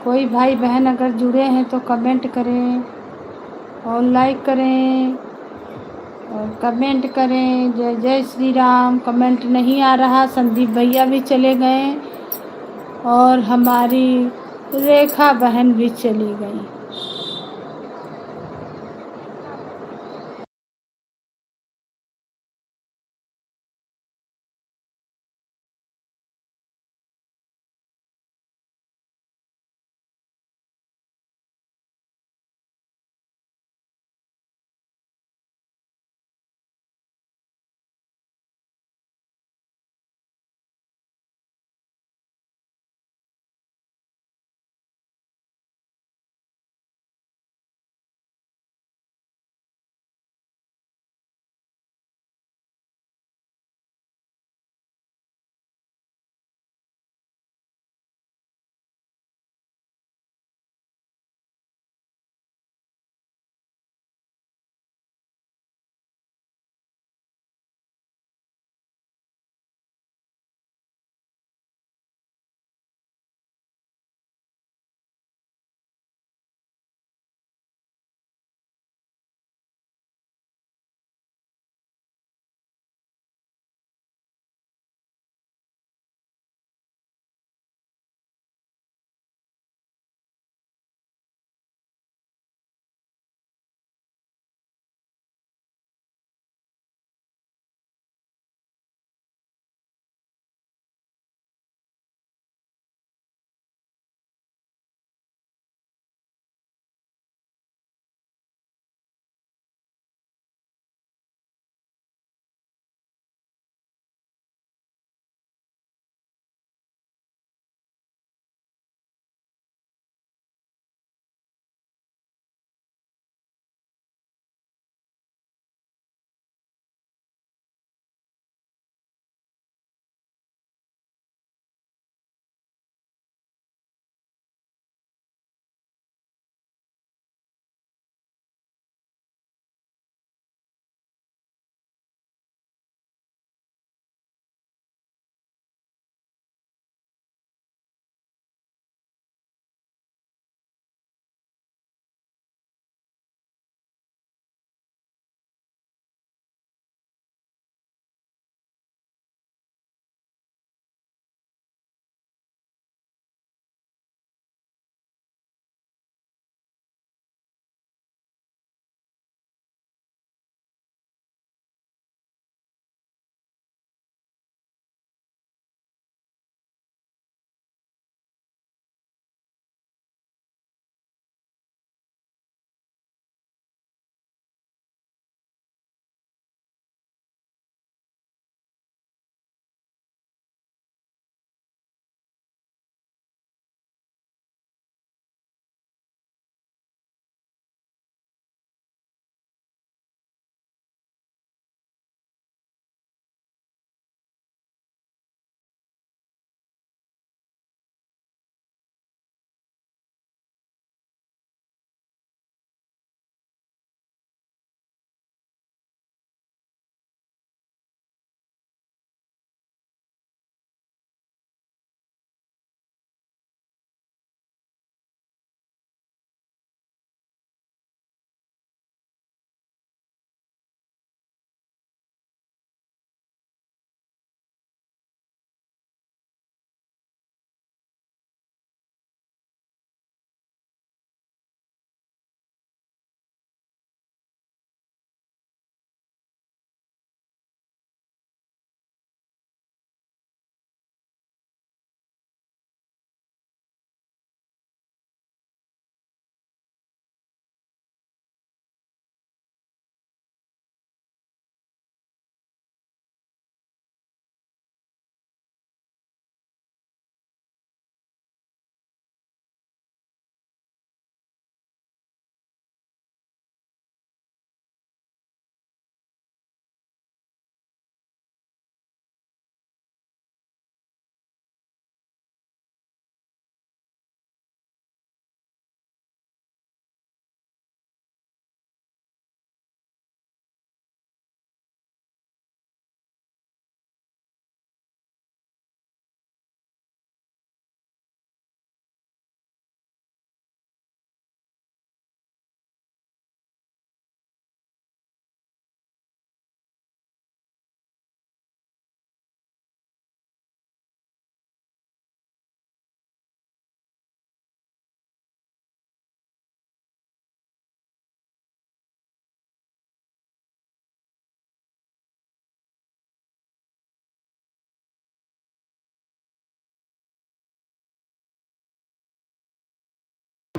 कोई भाई बहन अगर जुड़े हैं तो कमेंट करें और लाइक करें और कमेंट करें। जय जय श्री राम। कमेंट नहीं आ रहा, संदीप भैया भी चले गए और हमारी रेखा बहन भी चली गई।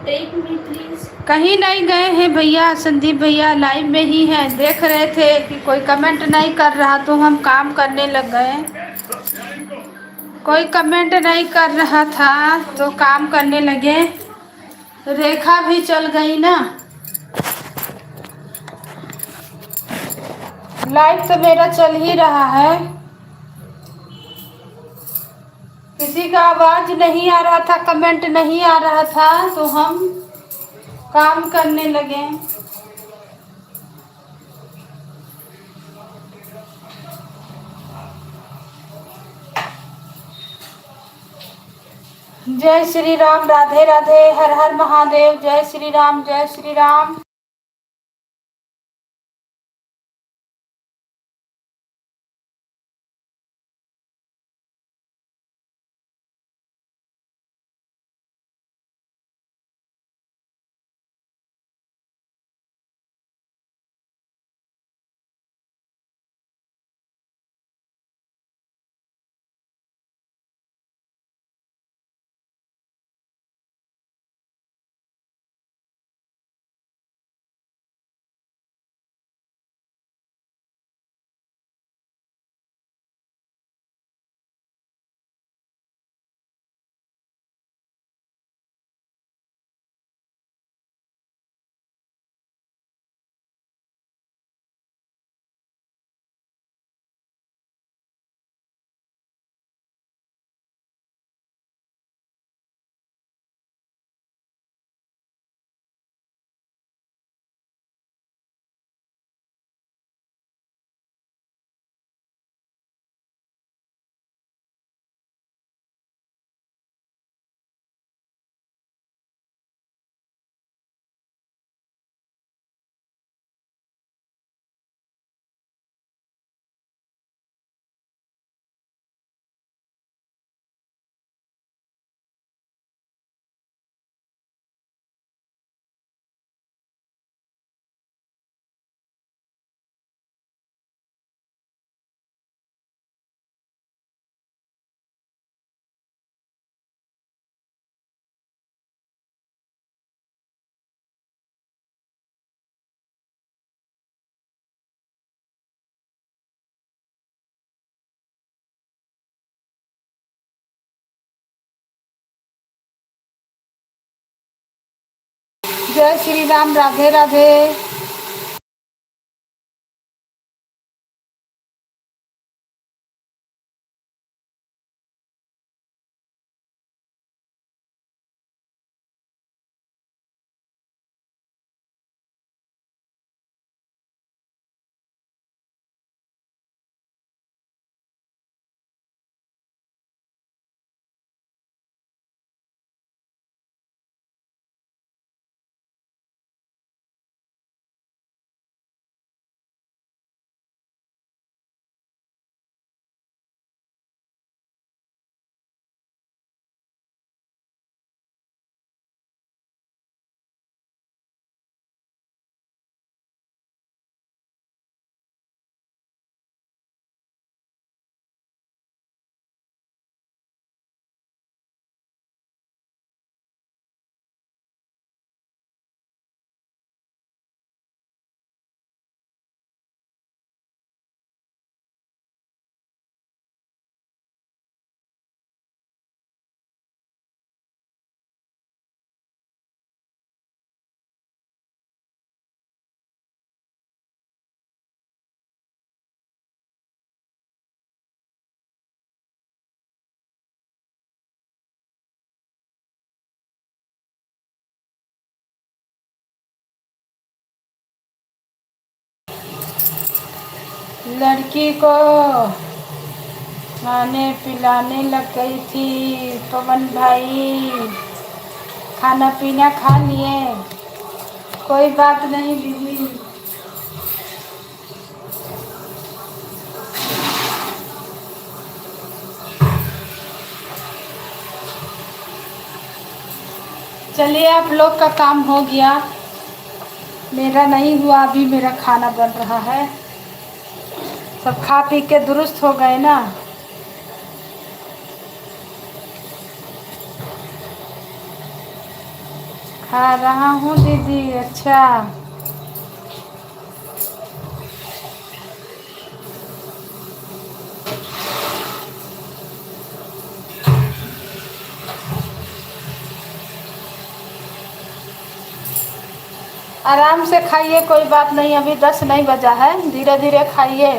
एक मिनट प्लीज। कहीं नहीं गए हैं भैया, संदीप भैया लाइव में ही हैं। देख रहे थे कि कोई कमेंट नहीं कर रहा तो हम काम करने लग गए। कोई कमेंट नहीं कर रहा था तो काम करने लगे। रेखा भी चल गई ना। लाइव तो मेरा चल ही रहा है। किसी का आवाज नहीं आ रहा था, कमेंट नहीं आ रहा था तो हम काम करने लगे। जय श्री राम, राधे राधे, हर हर महादेव, जय श्री राम, जय श्री राम। जय श्री राम, राधे राधे। लड़की को खाने पिलाने लग गई थी पवन भाई। खाना पीना खा लिए, कोई बात नहीं दीदी। चलिए, आप लोग का काम हो गया, मेरा नहीं हुआ। अभी मेरा खाना बन रहा है। सब खा पी के दुरुस्त हो गए ना। खा रहा हूँ दीदी। अच्छा। आराम से खाइए, कोई बात नहीं, अभी 10 नहीं बजा है, धीरे धीरे खाइए।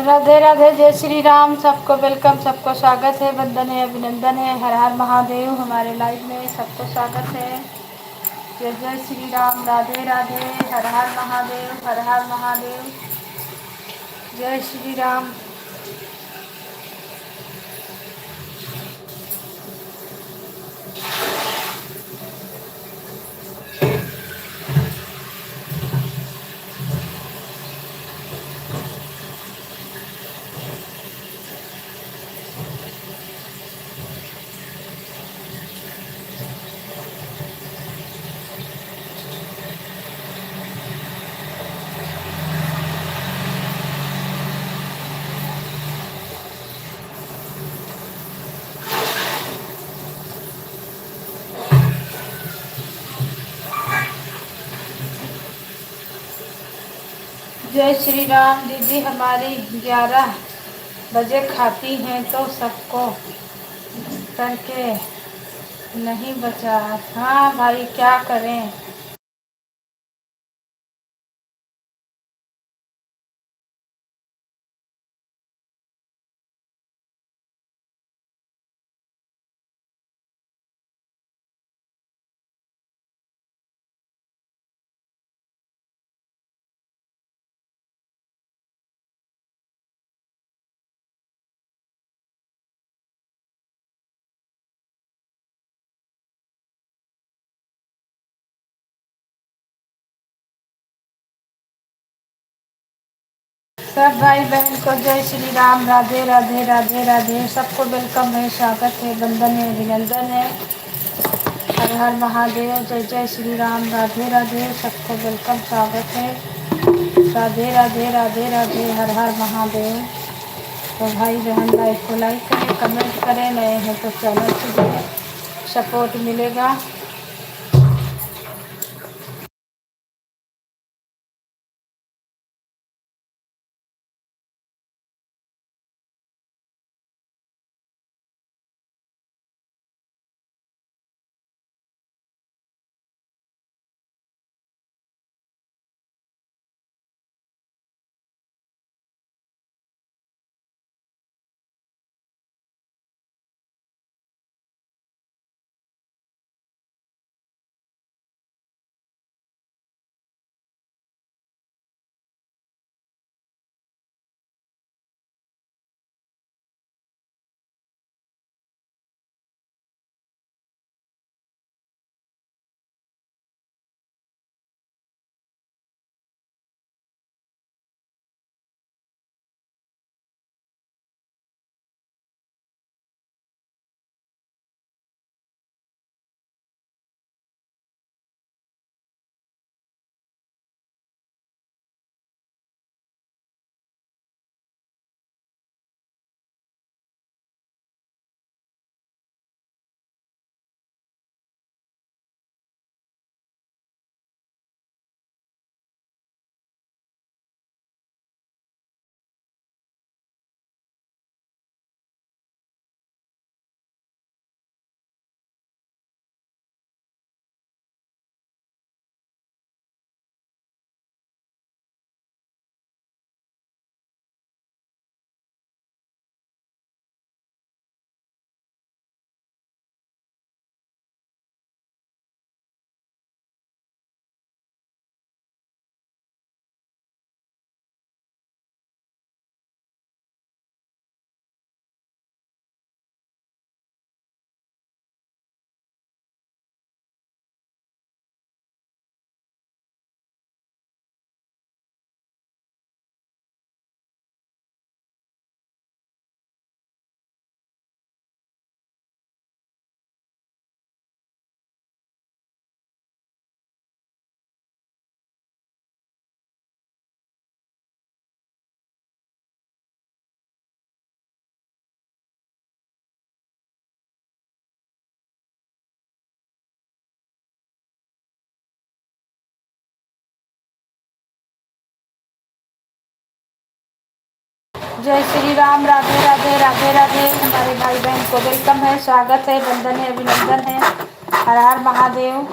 राधे राधे, जय श्री राम। सबको वेलकम, सबको स्वागत है, वंदन है, अभिनंदन है। हर हर महादेव। हमारे लाइव में सबको स्वागत है। जय जय श्री राम। राधे राधे। हर हर महादेव, हर हर महादेव। जय श्री राम। जय श्री राम। दीदी हमारी 11 बजे खाती हैं तो सबको करके नहीं बचा। हाँ भाई, क्या करें। सब भाई बहन को जय श्री राम। राधे राधे, राधे राधे। सबको वेलकम है, स्वागत है, वंदन है, अभिनंदन है। हर हर महादेव। जय जय श्री राम। राधे राधे। सबको वेलकम, स्वागत है। राधे राधे, राधे राधे। हर हर महादेव। तो भाई बहन लाइव को लाइक करें, कमेंट करें, नए हैं तो चैनल से सपोर्ट मिलेगा। जय श्री राम। राधे राधे राधे राधे। हमारे भाई बहन को वेलकम है, स्वागत है, वंदन है, अभिनंदन है। हर हर महादेव।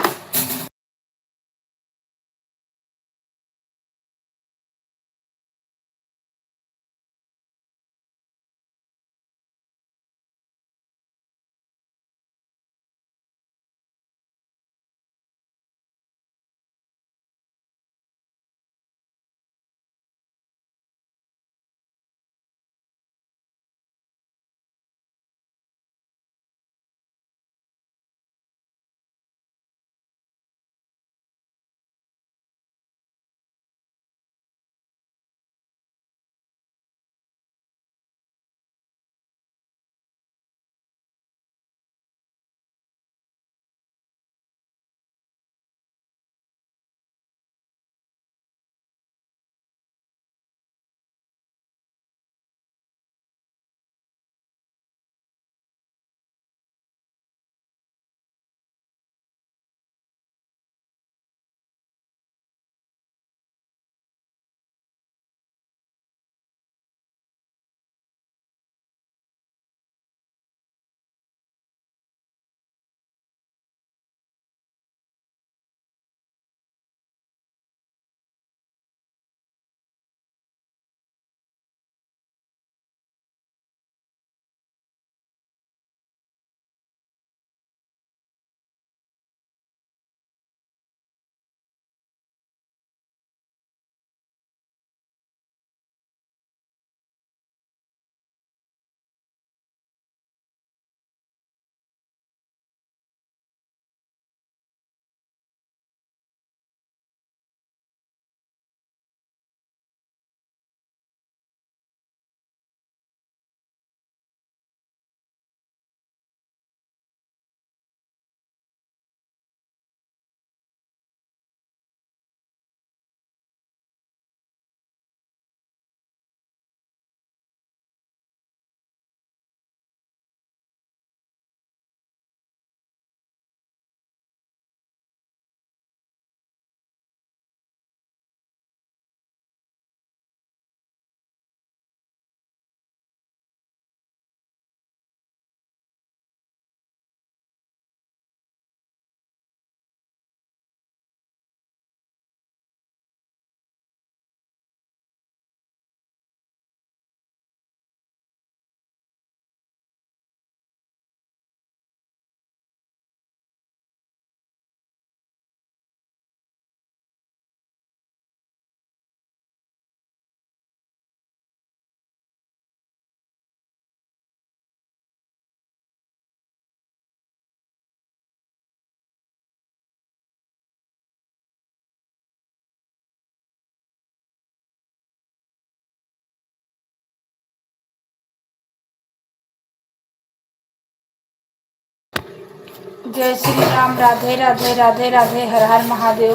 जय श्री राम। राधे राधे राधे राधे। हर हर महादेव।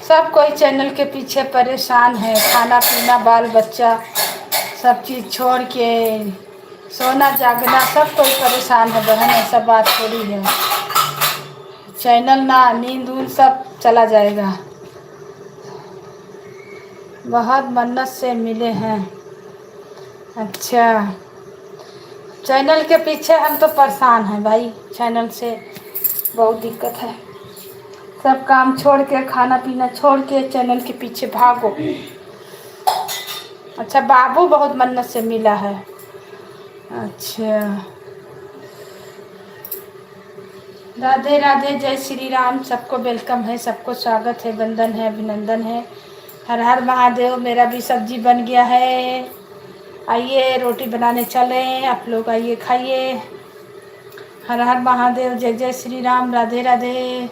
सब कोई चैनल के पीछे परेशान है, खाना पीना बाल बच्चा सब चीज़ छोड़ के सोना जागना सब कोई परेशान है बहन। ऐसा बात थोड़ी है, चैनल ना नींद उन सब चला जाएगा। बहुत मन्नत से मिले हैं। अच्छा, चैनल के पीछे हम तो परेशान हैं भाई, चैनल से बहुत दिक्कत है। सब काम छोड़ के, खाना पीना छोड़ के चैनल के पीछे भागो। अच्छा, बाबू बहुत मन्नत से मिला है। अच्छा, राधे राधे। जय श्री राम। सबको वेलकम है, सबको स्वागत है, वंदन है, अभिनंदन है। हर हर महादेव। मेरा भी सब्जी बन गया है, आइए रोटी बनाने चले, आप लोग आइए खाइए। हर हर महादेव। जय जय श्री राम। राधे राधे।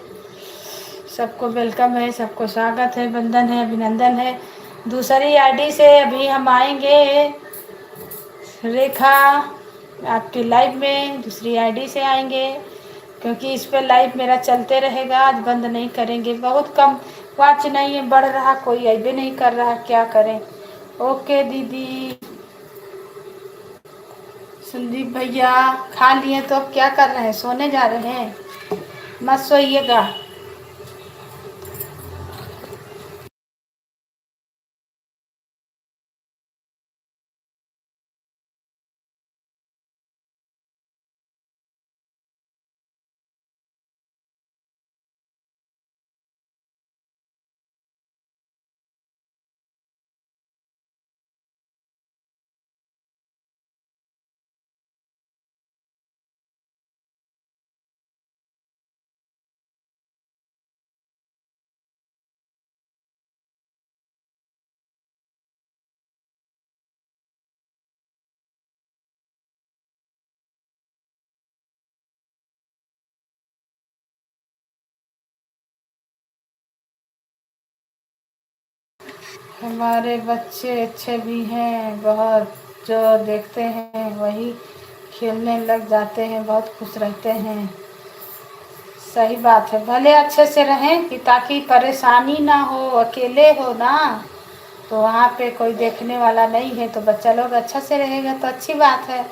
सबको वेलकम है, सबको स्वागत है, वंदन है, अभिनंदन है। दूसरी आईडी से अभी हम आएंगे रेखा आपके लाइव में, दूसरी आईडी से आएंगे क्योंकि इस पर लाइव मेरा चलते रहेगा, आज बंद नहीं करेंगे। बहुत कम वाच नहीं है, बढ़ रहा, कोई ऐबे नहीं कर रहा, क्या करें। ओके दीदी। संदीप भैया खा लिए तो अब क्या कर रहे हैं, सोने जा रहे हैं? मत सोइएगा। हमारे बच्चे अच्छे भी हैं बहुत, जो देखते हैं वही खेलने लग जाते हैं, बहुत खुश रहते हैं। सही बात है, भले अच्छे से रहें कि ताकि परेशानी ना हो, अकेले हो ना तो वहाँ पे कोई देखने वाला नहीं है तो बच्चा लोग अच्छा से रहेगा तो अच्छी बात है।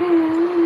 हाँ